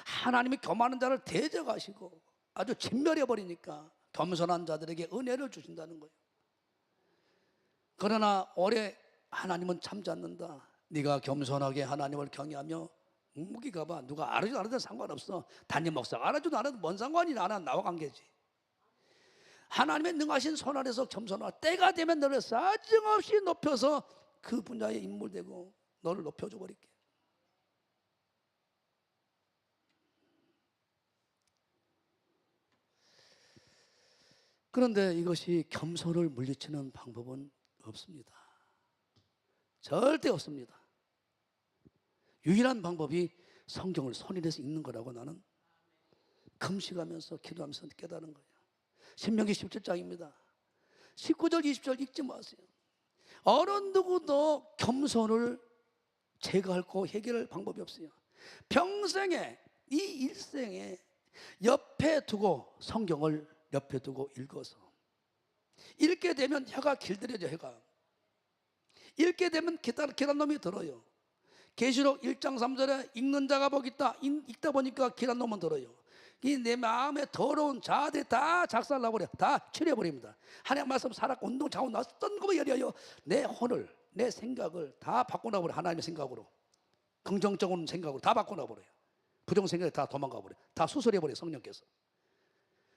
하나님이 교만한 자를 대적하시고 아주 진멸해 버리니까 겸손한 자들에게 은혜를 주신다는 거예요. 그러나 오래 하나님은 참지 않는다. 네가 겸손하게 하나님을 경외하며 묵묵히 가봐. 누가 알아줘도 안 해도 상관없어. 담임 목사가 알아줘도 안 해도 뭔 상관이 나와 관계지. 하나님의 능하신 손 아래서 겸손하라. 때가 되면 너를 사정없이 높여서 그 분야에 인물되고 너를 높여줘 버릴게. 그런데 이것이 겸손을 물리치는 방법은 없습니다. 절대 없습니다. 유일한 방법이 성경을 손인해서 읽는 거라고 나는 금식하면서 기도하면서 깨달은 거예요. 신명기 17장입니다. 19절 20절 읽지 마세요. 어느 누구도 겸손을 제거할 거 해결할 방법이 없어요. 평생에 이 일생에 옆에 두고 성경을 옆에 두고 읽어서 읽게 되면 혀가 길들여져. 혀가 읽게 되면 길한 놈이 들어요. 계시록 1장 3절에 읽는 자가 복 있다. 읽다 보니까 길한 놈은 들어요. 이 내 마음에 더러운 자들이 다 작살나버려. 다 치려버립니다. 하나님 말씀 살아 운동 자고 났던 거만 열려요. 내 혼을 내 생각을 다 바꿔놔버려. 하나님의 생각으로 긍정적인 생각으로 다 바꿔놔버려요. 부정 생각이 다 도망가버려요. 다 수술해버려요. 성령께서.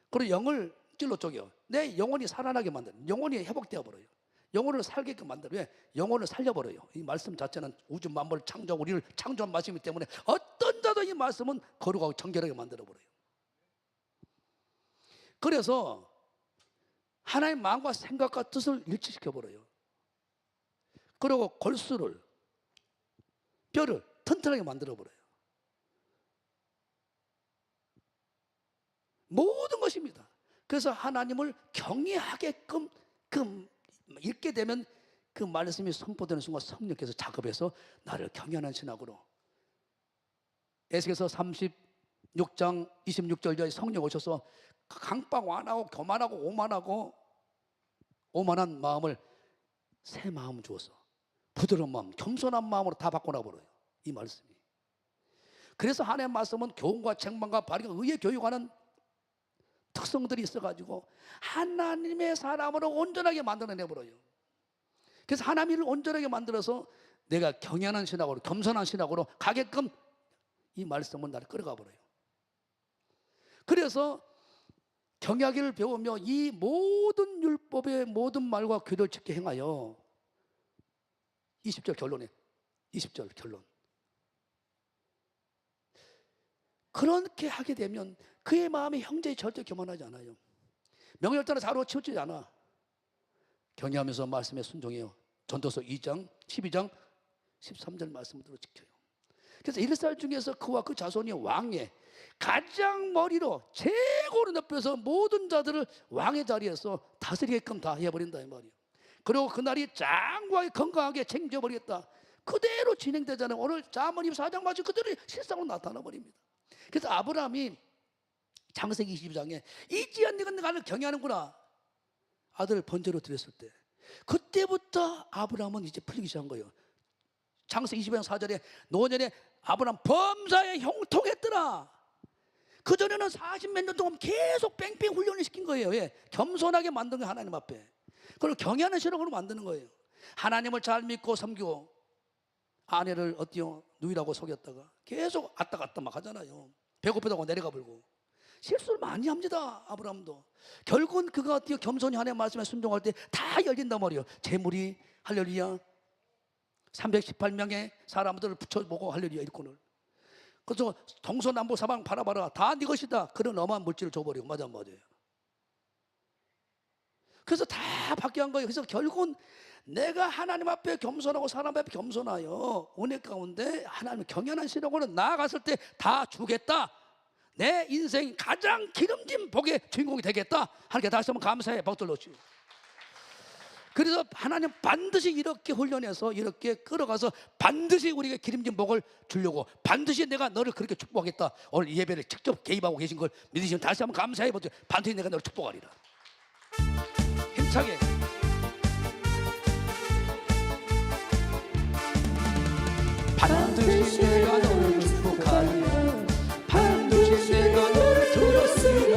그리고 영을 찔러 쪼개요. 내 영혼이 살아나게 만들어요. 영혼이 회복되어 버려요. 영혼을 살게끔 만들어요. 왜? 영혼을 살려버려요. 이 말씀 자체는 우주 만물을 창조하고 우리를 창조한 말씀이기 때문에 어떤 자도 이 말씀은 거룩하고 정결하게 만들어버려요. 그래서 하나님의 마음과 생각과 뜻을 일치시켜버려요. 그리고 골수를 뼈를 튼튼하게 만들어버려요. 모든 것입니다. 그래서 하나님을 경외하게끔 읽게 되면 그 말씀이 선포되는 순간 성령께서 작업해서 나를 경외하는 신학으로 에스겔서 36장 26절에 성령 오셔서 강박 완하고 교만하고 오만한 마음을 새 마음 주어서 부드러운 마음, 겸손한 마음으로 다 바꿔놔버려요. 이 말씀이. 그래서 하나님의 말씀은 교훈과 책망과 발의가 의에 교육하는 특성들이 있어가지고 하나님의 사람으로 온전하게 만들어내버려요. 그래서 하나님을 온전하게 만들어서 내가 경외하는 신학으로 겸손한 신학으로 가게끔 이 말씀은 나를 끌어가버려요. 그래서 경외하기를 배우며 이 모든 율법의 모든 말과 규를 지켜 행하여 20절 결론에 20절 결론. 그렇게 하게 되면 그의 마음이 형제에 절대 교만하지 않아요. 명령을 따라 자로 치우치지 않아. 경외하면서 말씀에 순종해요. 전도서 2장 12장 13절 말씀으로 지켜요. 그래서 1살 중에서 그와 그 자손이 왕의 가장 머리로 최고로 높여서 모든 자들을 왕의 자리에서 다스리게끔 다 해버린다 이 말이에요. 그리고 그날이 장관하게 건강하게 챙겨버리겠다. 그대로 진행되잖아요. 오늘 자문임 4장 마치 그대로 실상으로 나타나 버립니다. 그래서 아브라함이 창세기 22장에 이지야 네가 나를 경외하는구나. 아들을 번제로 드렸을 때 그때부터 아브라함은 이제 풀리기 시작한 거예요. 창세기 22장 4절에 노년에 아브라함 범사에 형통했더라. 그전에는 40몇 년 동안 계속 뺑뺑 훈련을 시킨 거예요. 왜? 겸손하게 만든 거 하나님 앞에. 그리고 경외하는 신앙으로 만드는 거예요. 하나님을 잘 믿고 섬기고 아내를 어때요? 누이라고 속였다가 계속 왔다 갔다 막 하잖아요. 배고프다고 내려가 불고 실수를 많이 합니다. 아브라함도 결국은 그가 어때요? 겸손히 하나님의 말씀에 순종할 때 다 열린단 말이에요. 재물이 할렐루야 318명의 사람들을 붙여보고 할렐루야 일꾼을. 그래서 동서남북 사방 바라봐라 다 네 것이다. 그런 어마어마한 물질을 줘버리고 맞아 맞아요. 그래서 다 바뀌한 거예요. 그래서 결국은 내가 하나님 앞에 겸손하고 사람 앞에 겸손하여 은혜 가운데 하나님을 경외하는 신앙으로 나아갔을 때 다 주겠다. 내 인생 가장 기름진 복의 주인공이 되겠다. 하나님께 다시 한번 감사해 박들로 주시고. 그래서 하나님 반드시 이렇게 훈련해서 이렇게 끌어가서 반드시 우리에게 기름진 복을 주려고 반드시 내가 너를 그렇게 축복하겠다. 오늘 이 예배를 직접 개입하고 계신 걸 믿으시면 다시 한번 감사해 보세요. 반드시 내가 너를 축복하리라. 힘차게 반드시 내가 너를 축복하리라. 반드시 내가 너를 들었으라.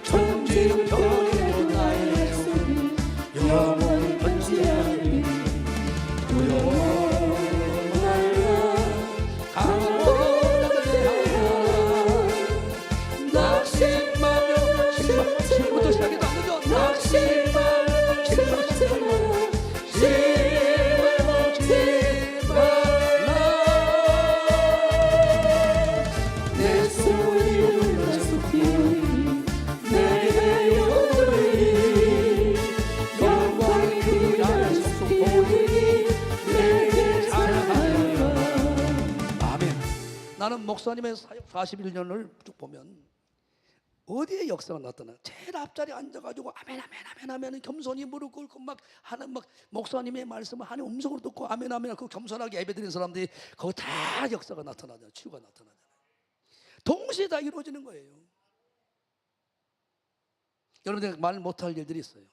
천지는 겨울이고 나의 소리 영원히 번지하리. 두려워하라 강원하라 낙심하며 지금부터 시작해도 안 되죠. 낙심하며 지금부터 저는 목사님의 사역 41년을 쭉 보면 어디에 역사가 나타나? 제일 앞자리에 앉아가지고 아멘 아멘 아멘 아멘 겸손히 무릎 꿇고 막 하는 막 목사님의 말씀을 하는 음성으로 듣고 아멘 아멘 그 겸손하게 예배드리는 사람들이 거기 다 역사가 나타나잖아요. 치유가 나타나잖아요. 동시에 다 이루어지는 거예요. 여러분들 말 못할 일들이 있어요.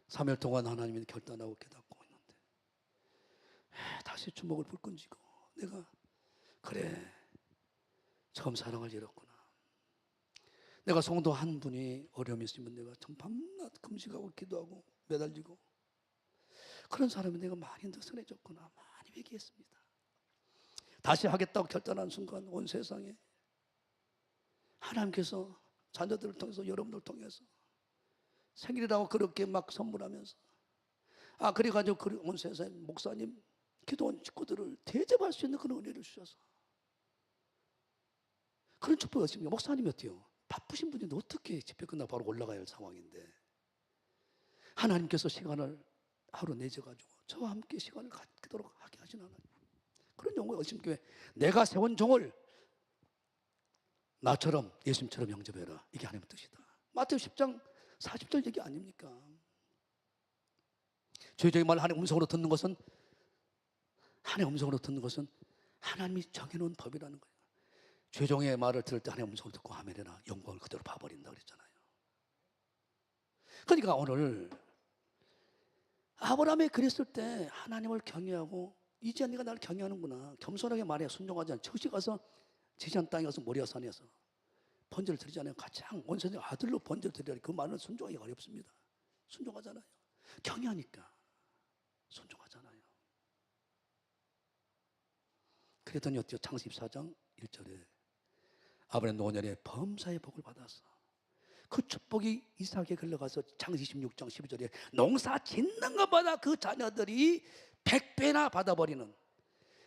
3일 동안 하나님이 결단하고 깨닫고 있는데 다시 주먹을 불끈 쥐고 내가 그래 처음 사랑을 잃었구나. 내가 성도 한 분이 어려움이 있으면 내가 참 밤낮 금식하고 기도하고 매달리고 그런 사람이 내가 많이 느슨해졌구나. 많이 회개했습니다. 다시 하겠다고 결단한 순간 온 세상에 하나님께서 자녀들을 통해서 여러분들을 통해서 생일이라고 그렇게 막 선물하면서 그래가지고 온 세상에 목사님 기도원 식구들을 대접할 수 있는 그런 은혜를 주셔서 그런 축복이 없습니까? 목사님이 어때요? 바쁘신 분인데 어떻게 집회 끝나고 바로 올라가야 할 상황인데 하나님께서 시간을 하루 내줘가지고 저와 함께 시간을 갖도록 하게 하신 하나님, 그런 영광의 어심교회 내가 세운 종을 나처럼 예수님처럼 영접해라. 이게 하나님의 뜻이다. 마태오 10장 40절 얘기 아닙니까? 죄적인 말을 하나님의 음성으로 듣는 것은 하나님이 정해놓은 법이라는 거예요. 죄종의 말을 들을 때 하나님의 음성을 듣고 아멘이나 영광을 그대로 봐버린다 그랬잖아요. 그러니까 오늘 아브라함이 그랬을 때 하나님을 경외하고 이제 네가 나를 경외하는구나. 겸손하게 말해 순종하지 않아. 저기 가서 지시한 땅에 가서 모리아산에서 번제를 드리잖아요. 가장 원수의 아들로 번제를 드리라. 그 말은 순종하기 어렵습니다. 순종하잖아요. 경외하니까 순종하잖아요. 그랬더니 어때요? 창세기 14장 1절에 아브라함 노년에 범사의 복을 받았어. 그 축복이 이삭에게 흘러가서 창세기 16장 12절에 농사 짓는 것보다 그 자녀들이 100배나 받아버리는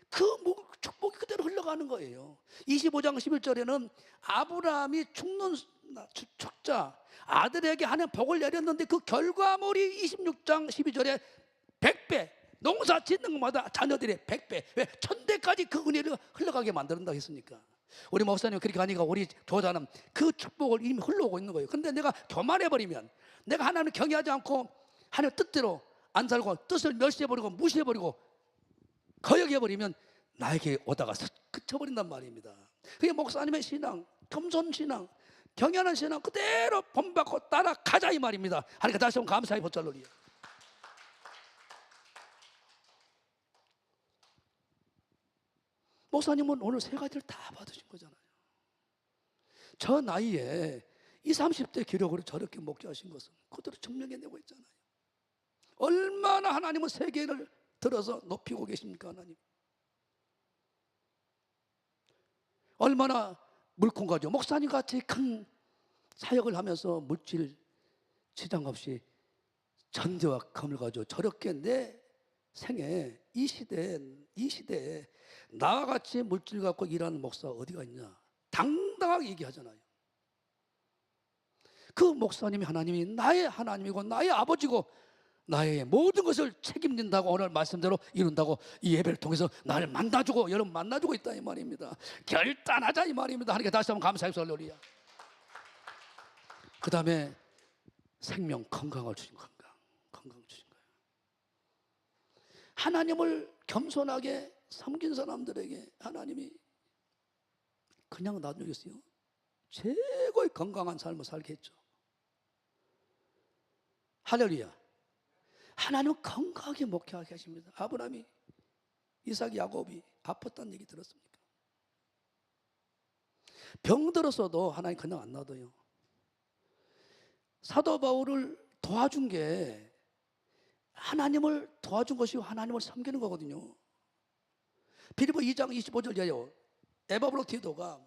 그 축복이 그대로 흘러가는 거예요. 25장 11절에는 아브라함이 죽자 아들에게 하나님 복을 내렸는데 그 결과물이 26장 12절에 100배, 농사 짓는 것마다 자녀들의 100배, 왜? 1000대까지 그 은혜를 흘러가게 만든다고 했으니까. 우리 목사님 그렇게 하니까 우리 교단은 그 축복을 이미 흘러오고 있는 거예요. 그런데 내가 교만해버리면, 내가 하나님을 경외하지 않고 하나님의 뜻대로 안 살고 뜻을 멸시해버리고 무시해버리고 거역해버리면 나에게 오다가 그쳐버린단 말입니다. 그게 목사님의 신앙, 겸손신앙, 경외하는 신앙 그대로 본받고 따라가자 이 말입니다. 하니까 다시 한번 감사히 보살로리요. 목사님은 오늘 세 가지를 다 받으신 거잖아요. 저 나이에 20, 30대 기록으로 저렇게 목회하신 것은 그대로 증명해내고 있잖아요. 얼마나 하나님은 세계를 들어서 높이고 계십니까? 하나님 얼마나 물컹하죠. 목사님 같이 큰 사역을 하면서 물질 지장 없이 전대와 검을 가지고 저렇게 내 생에 이 시대에 나와 같이 물질 갖고 일하는 목사 어디가 있냐 당당하게 얘기하잖아요. 그 목사님이 하나님이 나의 하나님이고 나의 아버지고 나의 모든 것을 책임진다고 오늘 말씀대로 이룬다고 이 예배를 통해서 나를 만나주고 여러분 만나주고 있다 이 말입니다. 결단하자 이 말입니다. 하니까 다시 한번 감사해서 할렐루야. 그 다음에 생명 건강을 주신 건강 주신 거예요. 하나님을 겸손하게 섬긴 사람들에게 하나님이 그냥 놔두겠어요? 최고의 건강한 삶을 살게 했죠. 할렐루야. 하나님은 건강하게 목회하게 하십니다. 아브라함이, 이삭이, 야곱이 아팠다는 얘기 들었습니까? 병들었어도 하나님 그냥 안 놔둬요. 사도 바울을 도와준 게 하나님을 도와준 것이고 하나님을 섬기는 거거든요. 빌립보 2장 25절이에요. 에바브로 디도가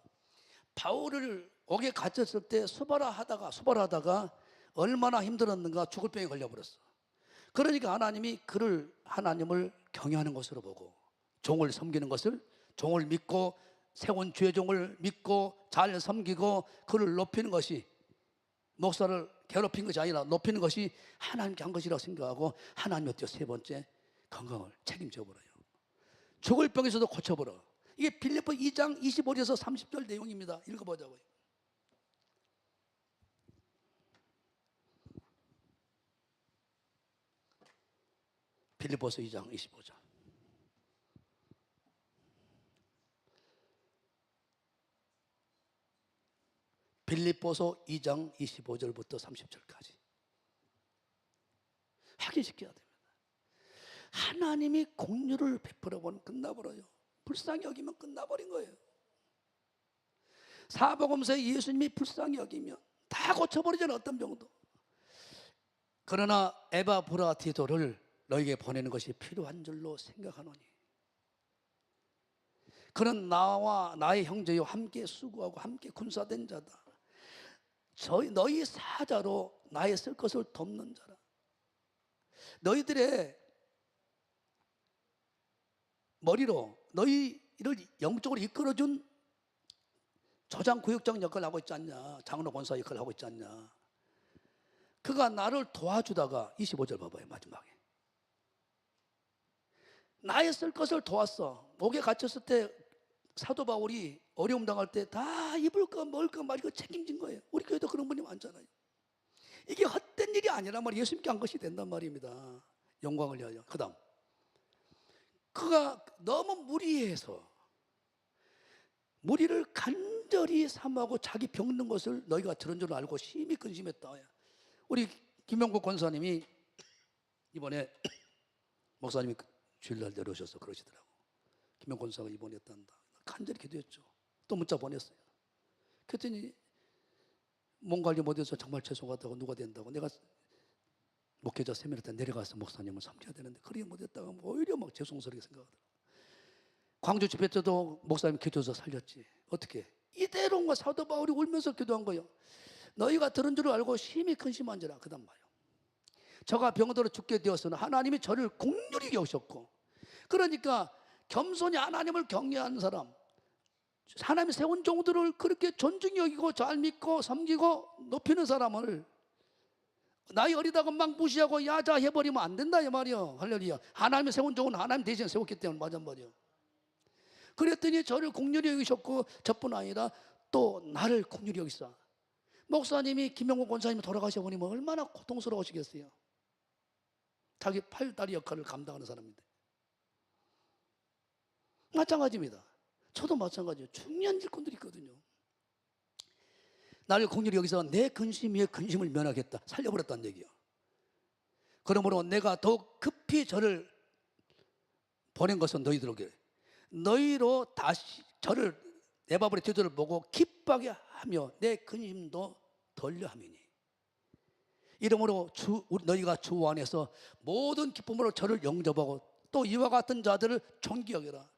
바울을 옥에 갇혔을 때 수발하다가 얼마나 힘들었는가 죽을 병에 걸려버렸어. 그러니까 하나님이 그를 하나님을 경외하는 것으로 보고 종을 섬기는 것을, 종을 믿고 세운 죄종을 믿고 잘 섬기고 그를 높이는 것이, 목사를 괴롭힌 것이 아니라 높이는 것이 하나님께 한 것이라고 생각하고 하나님이 어때요? 세 번째, 건강을 책임져 버려요. 죽을 병에서도 고쳐버려. 이게 빌립보 2장 25절에서 30절 내용입니다. 읽어보자고요. 빌립보서 2장 25절. 빌립보서 2장 25절부터 30절까지 확인시켜야 됩니다. 하나님이 공유를 베풀어 보면 끝나버려요. 불쌍히 여기면 끝나버린 거예요. 사복음서에 예수님이 불쌍히 여기면 다 고쳐버리잖아요. 어떤 병도. 그러나 에바브라티도를 너에게 보내는 것이 필요한 줄로 생각하노니 그는 나와 나의 형제요 함께 수고하고 함께 군사된 자다. 너희 사자로 나의 쓸 것을 돕는 자라. 너희들의 머리로 너희를 영적으로 이끌어준 조장구역장 역할을 하고 있지 않냐. 장로 권사 역할을 하고 있지 않냐. 그가 나를 도와주다가 25절 봐봐요. 마지막에 나의 쓸 것을 도왔어. 옥에 갇혔을 때 사도 바울이 어려움 당할 때 다 입을 거 먹을 거 말이고 책임진 거예요. 우리 교회도 그런 분이 많잖아요. 이게 헛된 일이 아니란 말이에요. 예수님께 한 것이 된단 말입니다. 영광을 위하여. 그 다음 그가 너무 무리해서 무리를 간절히 삼하고 자기 병든 것을 너희가 들은 줄 알고 심히 근심했다. 우리 김영국 권사님이 이번에 목사님이 주일날 내려오셔서 그러시더라고. 김영국 권사가 입원했단다. 간절히 기도했죠. 또 문자 보냈어요. 그랬더니 몸 관리 못해서 정말 죄송하다고 누가 된다고. 내가 목회자 세미나 때 내려가서 목사님을 섬겨야 되는데 그렇게 못했다가 오히려 막 죄송스럽게 생각하더라고. 광주 집회 때도 목사님 기도해서 살렸지. 어떻게? 이대로인가 사도 바울이 울면서 기도한 거예요. 너희가 들은 줄 알고 심히 근심한지라. 그 다음 봐요. 저가 병들어 죽게 되었으나 하나님이 저를 긍휼히 여기셨고, 그러니까 겸손히 하나님을 경외하는 사람, 하나님이 세운 종들을 그렇게 존중히 여기고 잘 믿고 섬기고 높이는 사람을 나이 어리다고 막 무시하고 야자 해버리면 안 된다 이 말이요. 할렐루야. 하나님이 세운 종은 하나님 대신 세웠기 때문에 맞아 말이요. 그랬더니 저를 긍휼히 여기셨고 저뿐 아니라 또 나를 긍휼히 여기사. 목사님이 김영국 권사님이 돌아가셔 보니 얼마나 고통스러우시겠어요. 자기 팔다리 역할을 감당하는 사람인데. 마찬가지입니다. 저도 마찬가지예요. 중요한 일꾼들이 있거든요. 나를 긍휼히 여기서 내 근심 위에 근심을 면하겠다. 살려버렸다는 얘기예요. 그러므로 내가 더욱 급히 저를 보낸 것은 너희들에게 너희로 다시 저를 에바브의 뒤를 보고 기뻐하게 하며 내 근심도 덜려 함이니 이러므로 너희가 주 안에서 모든 기쁨으로 저를 영접하고 또 이와 같은 자들을 존귀 여겨라.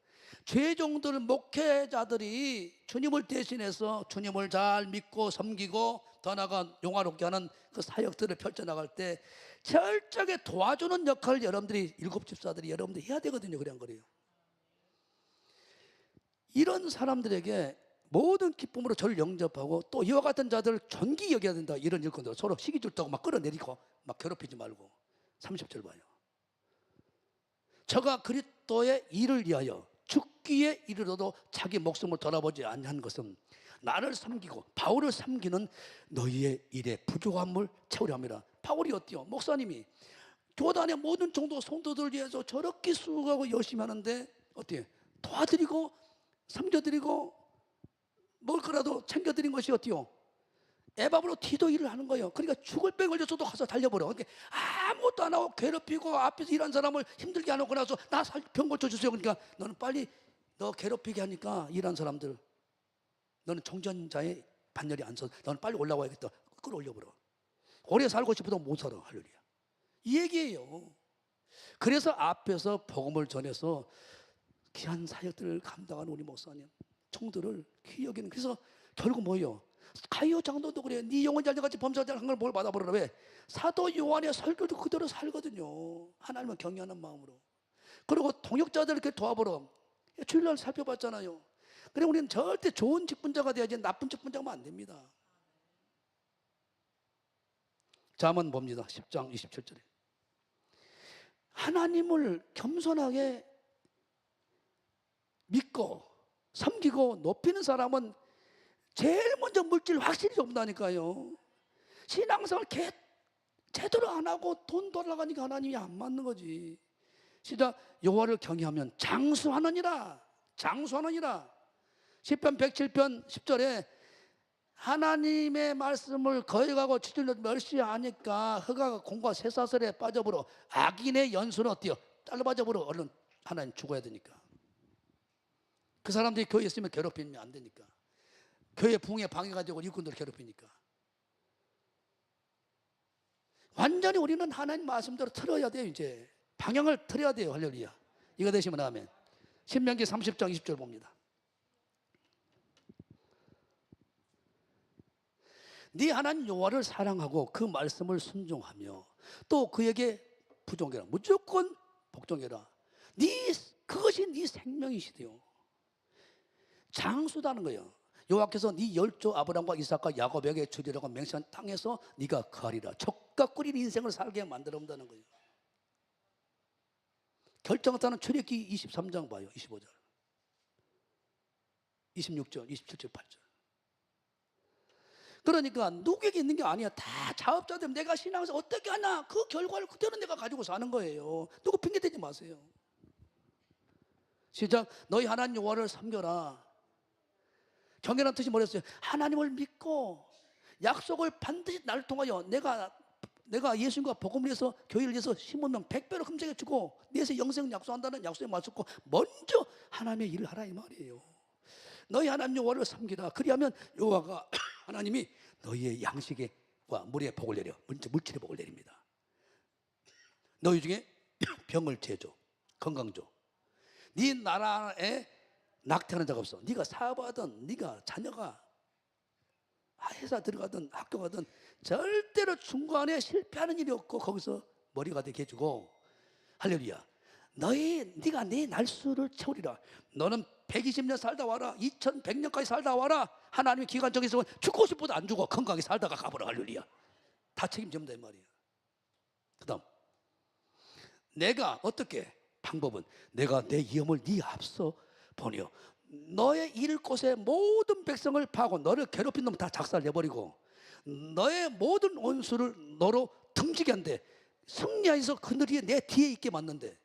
죄종들 목회자들이 주님을 대신해서 주님을 잘 믿고 섬기고 더 나아가 용화롭게 하는 그 사역들을 펼쳐나갈 때 철저하게 도와주는 역할을 여러분들이 일곱 집사들이 여러분들이 해야 되거든요. 그런 거래요. 이런 사람들에게 모든 기쁨으로 저를 영접하고 또 이와 같은 자들을 존귀 여겨야 된다. 이런 일꾼들 서로 시기 줄다고 막 끌어내리고 막 괴롭히지 말고. 30절 봐요. 저가 그리스도의 일을 위하여 죽기에 이르러도 자기 목숨을 돌아보지 아니한 것은 나를 섬기고 바울을 섬기는 너희의 일에 부족함을 채우려 함이라. 바울이 어때요? 목사님이 교단의 모든 정도 성도들 위해서 저렇게 수고하고 열심히 하는데 어때요? 도와드리고 섬겨드리고 먹을 거라도 챙겨드린 것이 어때요? 에바브로 티도 일을 하는 거예요. 그러니까 죽을 병 걸려서도 가서 달려버려. 그러니까 아무것도 안 하고 괴롭히고 앞에서 일하는 사람을 힘들게 안 하고 나서 나 병 고쳐주세요. 그러니까 너는 빨리 너 괴롭히게 하니까 일하는 사람들 너는 종전자의 반열이 안 서. 너는 빨리 올라와야겠다. 끌어올려버려. 오래 살고 싶어도 못 살아. 할렐루야. 이 얘기예요. 그래서 앞에서 복음을 전해서 귀한 사역들을 감당하는 우리 목사님 총들을 귀히 여기는. 그래서 결국 뭐예요? 가이오 장로도 그래요. 네 영혼 잘돼같이 범사 잘한 걸 뭘 받아버려. 왜? 사도 요한의 설교도 그대로 살거든요. 하나님을 경외하는 마음으로. 그리고 동역자들 이렇게 도와보러 주일날 살펴봤잖아요. 그래 우리는 절대 좋은 직분자가 돼야지 나쁜 직분자가 안 됩니다. 잠언 봅니다. 10장 27절에 하나님을 겸손하게 믿고 섬기고 높이는 사람은 제일 먼저 물질 확실히 접는다니까요. 신앙생활 제대로 안 하고 돈 돌아가니까 하나님이 안 맞는 거지. 시작. 여호와를 경외하면 장수하느니라. 장수하느니라. 시편 107편 10절에 하나님의 말씀을 거역하고 지질로 멸시하니까 흑아가 공과 쇠사슬에 빠져버려. 악인의 연수는 어때요? 짧아져버려. 얼른 하나님 죽어야 되니까. 그 사람들이 교회에 있으면 괴롭히면 안 되니까. 교회 부흥에 방해가 되고 일꾼들 괴롭히니까. 완전히 우리는 하나님 말씀대로 틀어야 돼요. 이제 방향을 틀어야 돼요. 할렐루야. 이거 되시면 아멘. 신명기 30장 20절 봅니다. 네 하나님 여호와를 사랑하고 그 말씀을 순종하며 또 그에게 부종해라. 무조건 복종해라. 그것이 네 생명이시대요. 장수다는 거예요. 여호와께서 네 열조 아브라함과 이삭과 야곱에게 주리라고 맹세한 땅에서 네가 거하리라. 족과 꿀인 인생을 살게 만들어 온다는 거예요. 결정타는 출애굽기 23장 봐요. 25절 26절 27절 8절. 그러니까 누구에게 있는 게 아니야. 다 자업자들. 내가 신앙에서 어떻게 하나 그 결과를 그대로 내가 가지고 사는 거예요. 누구 핑계대지 마세요. 시작. 너희 하나님 여호와를 섬겨라. 경외라는 뜻이 뭐랬어요? 하나님을 믿고 약속을 반드시 나를 통하여 내가 예수님과 복음을 위해서 교회를 위해서 심으면 100배로 금정해 주고 내세 영생 약속한다는 약속에 맞섰고 먼저 하나님의 일을 하라 이 말이에요. 너희 하나님 여호와를 섬기라. 그리하면 여호와가 하나님이 너희의 양식과 물에 복을 내려. 물질에 복을 내립니다. 너희 중에 병을 제줘. 건강 줘. 네 나라에 낙태하는 자가 없어. 네가 사업하든 네가 자녀가 회사 들어가든 학교 가든 절대로 중간에 실패하는 일이 없고 거기서 머리가 되게 해주고 할렐루야. 네가 내 날수를 채우리라. 너는 120년 살다 와라. 2100년까지 살다 와라. 하나님의 기간 정해서 죽고 싶어도 안 죽어. 건강하게 살다가 가버려. 할렐루야. 다 책임진다 이 말이야. 그 다음 내가 어떻게 방법은 내가 내 위엄을 네 앞서 보내어 너의 이를 곳에 모든 백성을 파고 너를 괴롭힌 놈 다 작살내버리고 너의 모든 원수를 너로 등지게 한대. 승리해서 그늘이 내 뒤에 있게 만든대.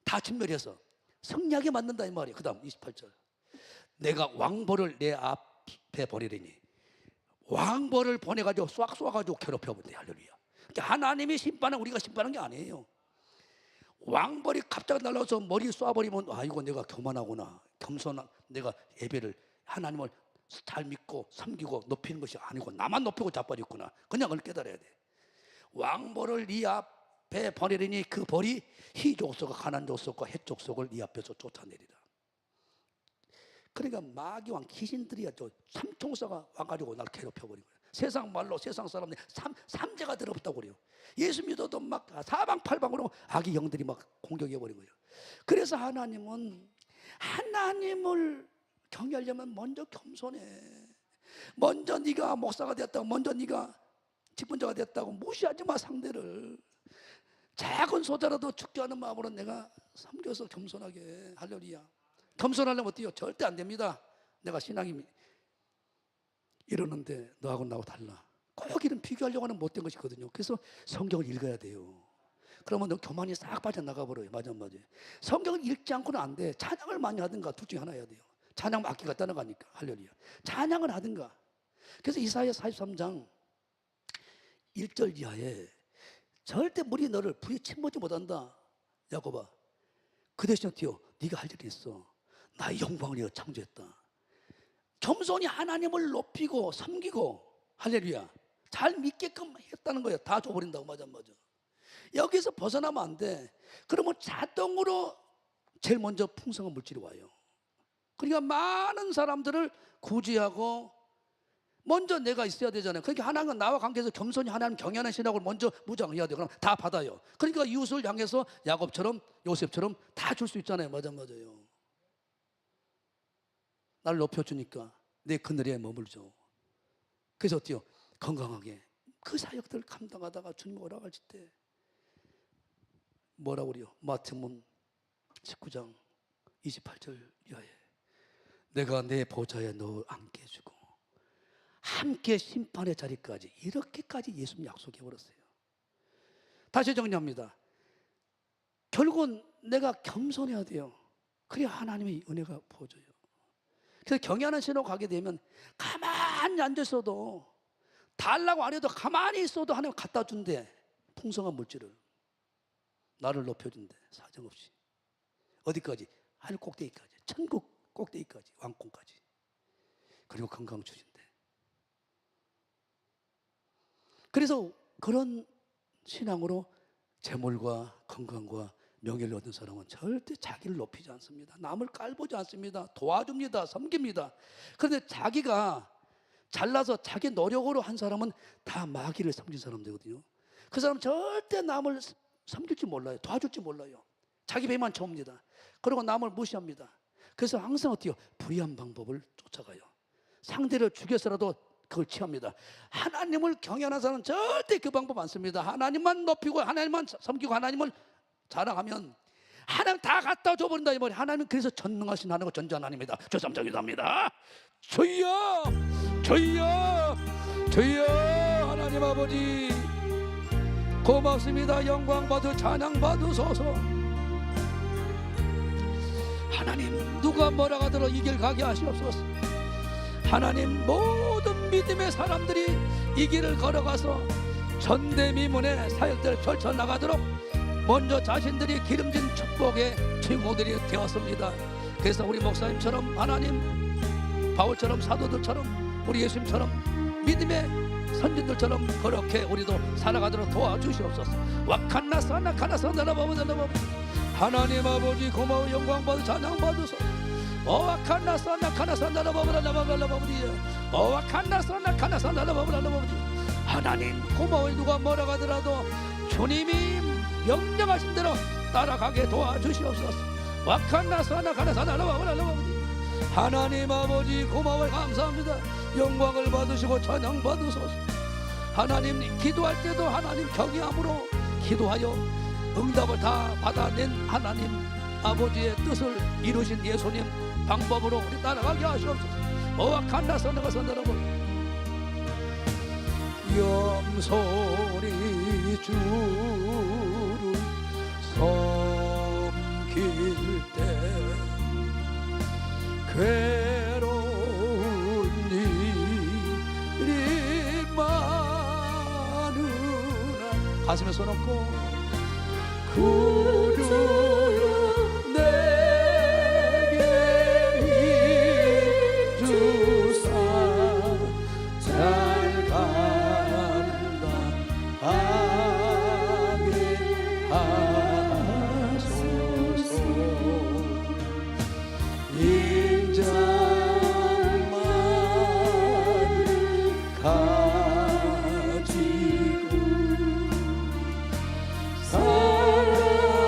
다 진멸해서 승리하게 만든다 이 말이에요. 그 다음 28절 내가 왕벌을 내 앞에 보내리니 왕벌을 보내가지고 싹 쏘아가지고 괴롭혀본대. 할렐루야. 그러니까 하나님이 심판은 우리가 심판한 게 아니에요. 왕벌이 갑자기 날라와서 머리 쏴버리면 아이고 내가 교만하구나. 겸손한 내가 예배를 하나님을 잘 믿고 섬기고 높이는 것이 아니고 나만 높이고 자빠졌구나. 그냥 그걸 깨달아야 돼. 왕벌을 네 앞에 보내리니 그 벌이 희 족속과 가나안 족속과 헷 족속을 네 앞에서 쫓아내리라. 그러니까 마귀왕 귀신들이야. 저 삼총사가 와가지고 날 괴롭혀버린 거야. 세상 말로 세상 사람들 삼재가 들어붙다고 그래요. 예수 믿어도 막 사방팔방으로 악의 영들이 막 공격해버린 거예요. 그래서 하나님은 하나님을 경외하려면 먼저 겸손해. 먼저 네가 목사가 됐다고 먼저 네가 직분자가 됐다고 무시하지 마. 상대를 작은 소자라도 죽게 하는 마음으로 내가 섬겨서 겸손하게. 할렐루야. 겸손하려면 어때요? 절대 안 됩니다. 내가 신앙이 이러는데 너하고 나하고 달라. 꼭 이런 비교하려고 하는 못된 것이거든요. 그래서 성경을 읽어야 돼요. 그러면 너 교만이 싹 빠져나가 버려요. 맞아. 성경을 읽지 않고는 안 돼. 찬양을 많이 하든가 둘 중에 하나 해야 돼요. 찬양 악기가 따라가니까. 할렐루야. 찬양을 하든가. 그래서 이사야 43장 1절 이하에 절대 물이 너를 불에 침몰지 못한다. 야곱아 그 대신 어때요? 네가 할 일이 있어. 나의 영광을 위하여 창조했다. 겸손히 하나님을 높이고 섬기고 할렐루야 잘 믿게끔 했다는 거예요. 다 줘버린다고. 맞아. 여기서 벗어나면 안 돼. 그러면 자동으로 제일 먼저 풍성한 물질이 와요. 그러니까 많은 사람들을 구제하고 먼저 내가 있어야 되잖아요. 그러니까 하나님은 나와 관계에서 겸손히 하나님 경외하는 신앙을 먼저 무장해야 돼요. 그럼 다 받아요. 그러니까 이웃을 향해서 야곱처럼 요셉처럼 다 줄 수 있잖아요. 맞아요. 나를 높여주니까 내 그늘에 머물죠. 그래서 어때요? 건강하게 그 사역들을 감당하다가 주님 오라가실 때 뭐라고 그래요? 마태복음 19장 28절 이하에 내가 내 보좌에 너 앉게 해주고 함께 심판의 자리까지 이렇게까지 예수님 약속해 버렸어요. 다시 정리합니다. 결국은 내가 겸손해야 돼요. 그래야 하나님의 은혜가 보여줘요. 그래서 경외하는 신으로 가게 되면 가만히 앉아 있어도 달라고 안 해도 가만히 있어도 하나님 갖다 준대. 풍성한 물질을 나를 높여준대. 사정없이 어디까지? 하늘 꼭대기까지, 천국 꼭대기까지, 왕궁까지. 그리고 건강 주신대. 그래서 그런 신앙으로 재물과 건강과 명예를 얻은 사람은 절대 자기를 높이지 않습니다. 남을 깔보지 않습니다. 도와줍니다. 섬깁니다. 그런데 자기가 잘나서 자기 노력으로 한 사람은 다 마귀를 섬긴 사람 되거든요. 그 사람은 절대 남을 섬길지 몰라요. 도와줄지 몰라요. 자기 배만 채웁니다. 그리고 남을 무시합니다. 그래서 항상 어때요? 불의한 방법을 쫓아가요. 상대를 죽여서라도 그걸 취합니다. 하나님을 경외하는 사람은 절대 그 방법 안 씁니다. 하나님만 높이고 하나님만 섬기고 하나님을 자랑하면 하나님 다 갖다 줘버린다 이 말이. 하나님은 그래서 전능하신 하나님과 전지한 하나님입니다. 저3장 기도합니다. 주여 주여 주여 하나님 아버지 고맙습니다. 영광 받으 찬양 받으소서. 하나님 누가 뭐라 하더라도 이 길 가게 하시옵소서. 하나님 모든 믿음의 사람들이 이 길을 걸어가서 전대미문의 사역들을 펼쳐나가도록 먼저 자신들이 기름진 축복의 주인공들이 되었습니다. 그래서 우리 목사님처럼 하나님, 바울처럼 사도들처럼 우리 예수님처럼 믿음의 선진들처럼 그렇게 우리도 살아가도록 도와주시옵소서. 와칸나 사나 카나사 나라바보다 하나님 아버지 고마워 영광 받으 찬양 받으소서. 와칸나 사나 카나사 나라바보다 와칸나 사나 카나사 나라바보다 하나님 고마워. 누가 뭐라 하더라도 주님이 명령하신 대로 따라가게 도와주시옵소서. 와칸나 사나 카나사 나라바보다 하나님 아버지 고마워 감사합니다. 영광을 받으시고 찬양 받으소서. 하나님 기도할 때도 하나님 경외함으로 기도하여 응답을 다 받아낸 하나님 아버지의 뜻을 이루신 예수님 방법으로 우리 따라가게 하시옵소서. 오와칸나서 내가 선언하고 영소리 주를 섬길 때 괴로운 일이 많으나 가슴에 손 얹고 구주여 내게 주사 잘 간다 하게 하소서. 인자만을 가지고 살아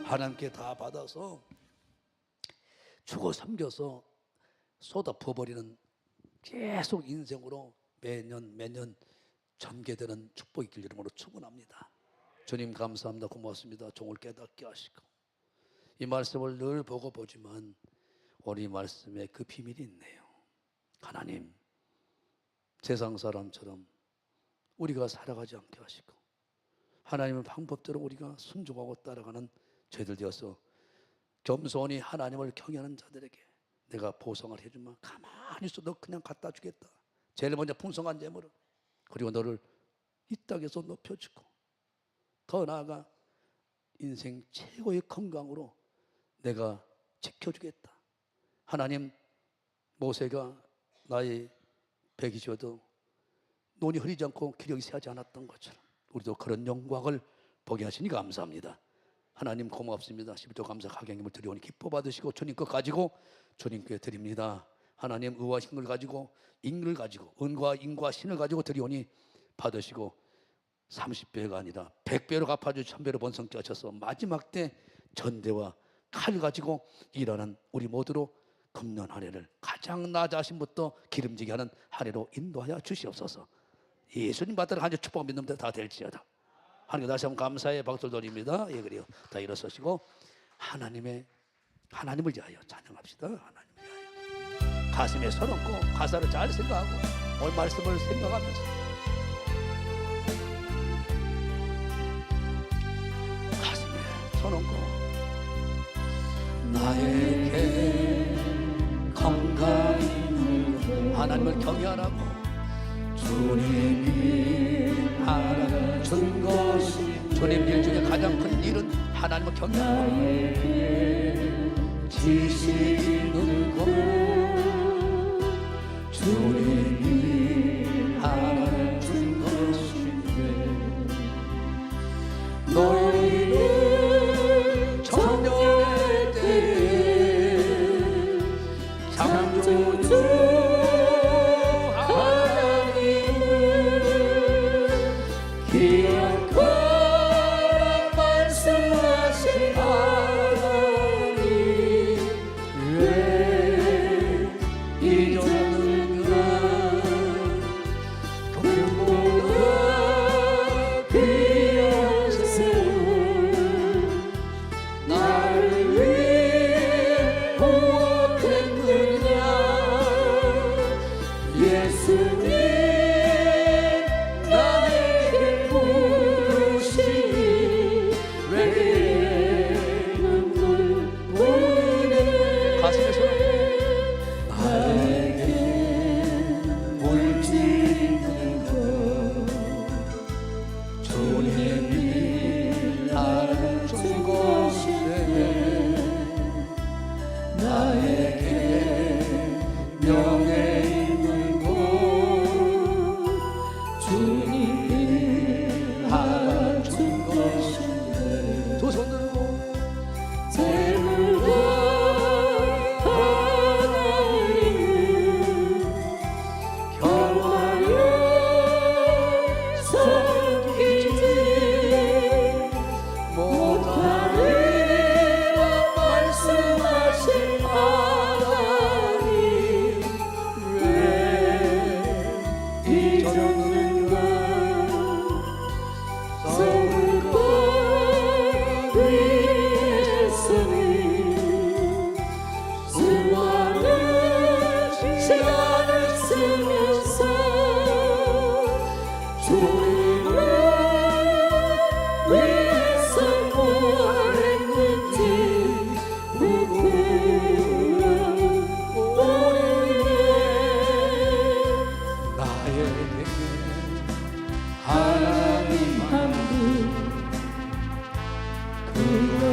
하나님께 다 받아서 주고 섬겨서 쏟아 부어버리는 계속 인생으로 매년 전개되는 축복이 있길 이름으로 축원합니다. 주님 감사합니다. 고맙습니다. 종을 깨닫게 하시고 이 말씀을 늘 보고 보지만 우리 말씀에 그 비밀이 있네요. 하나님, 세상 사람처럼 우리가 살아가지 않게 하시고 하나님의 방법대로 우리가 순종하고 따라가는 저희들 되어서 겸손히 하나님을 경외하는 자들에게 내가 보상을 해주면 가만히 있어. 너 그냥 갖다 주겠다. 제일 먼저 풍성한 재물을, 그리고 너를 이 땅에서 높여주고 더 나아가 인생 최고의 건강으로 내가 지켜주겠다. 하나님, 모세가 나의 백이셔도 눈이 흐리지 않고 기력이 새하지 않았던 것처럼 우리도 그런 영광을 보게 하시니 감사합니다. 하나님 고맙습니다. 11조 감사 가경임을 드리오니 기뻐 받으시고 주님 것 가지고 주님께 드립니다. 하나님, 의와 힘을 가지고 인을 가지고 은과 인과 신을 가지고 드리오니 받으시고 30배가 아니라 100배로 갚아주시 1000배로 번성케 하셔서 마지막 때 전대와 칼 가지고 일하는 우리 모두로 금년 한 해를 가장 나 자신부터 기름지게 하는 한 해로 인도하여 주시옵소서. 예수님 받들어 한 주 축복 믿는 데 다 될지어다. 하나님 다시 한번 감사의 박수를 드립니다. 예, 그래요. 다 일어서시고 하나님을 위하여 찬양합시다. 하나님을 위하여 가슴에 손 얹고 가사를 잘 생각하고 오늘 말씀을 생각하면서 가슴에 손 얹고 나에게 건강이 하나님을 경외하라고 주님이 하나님 준 것이 주님 일 중에 가장 큰 일은 하나님을 경외하는 지식이 있는 것 주님이 하나님 준 것인데 너희는 청년의 때에 창조주 하나님 한 분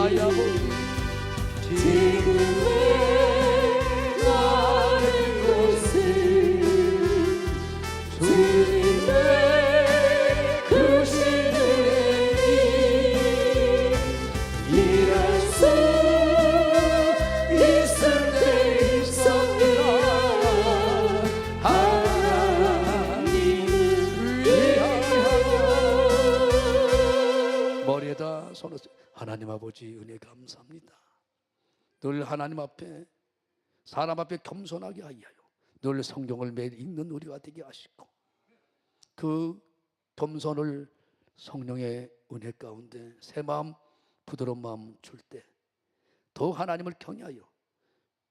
위하여 아버지 지금의 나의 곳을 주님의 크신 은혜니 일할 수 있을 때 있었느라 하나님을 위하여 머리에다 손을 하나님 아버지 은혜 감사합니다. 늘 하나님 앞에 사람 앞에 겸손하게 하여 늘 성경을 매일 읽는 우리가 되게 하시고 그 겸손을 성령의 은혜 가운데 새 마음 부드러운 마음 줄 때 더 하나님을 경외하여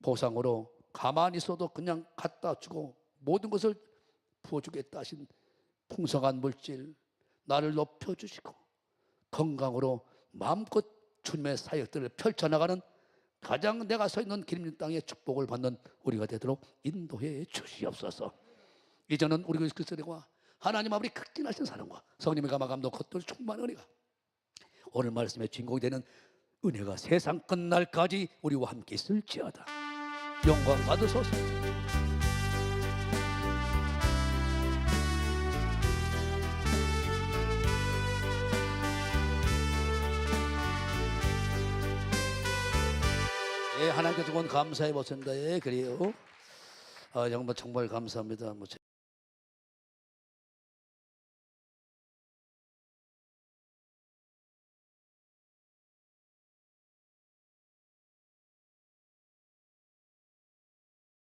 보상으로 가만히 있어도 그냥 갖다 주고 모든 것을 부어주겠다 하신 풍성한 물질 나를 높여주시고 건강으로 마음껏 주님의 사역들을 펼쳐나가는 가장 내가 서 있는 길 있는 땅에 축복을 받는 우리가 되도록 인도해 주시옵소서. 이제는 우리 그리스도와 하나님 아버지 극진하신 사랑과 성령의 감화 감동 겉돌 충만한 은혜가 오늘 말씀의 주인공이 되는 은혜가 세상 끝날까지 우리와 함께 있을지어다. 영광 받으소서. 예, 하나님께서 온 감사의 모습입니다. 예, 그래요. 정말 감사합니다.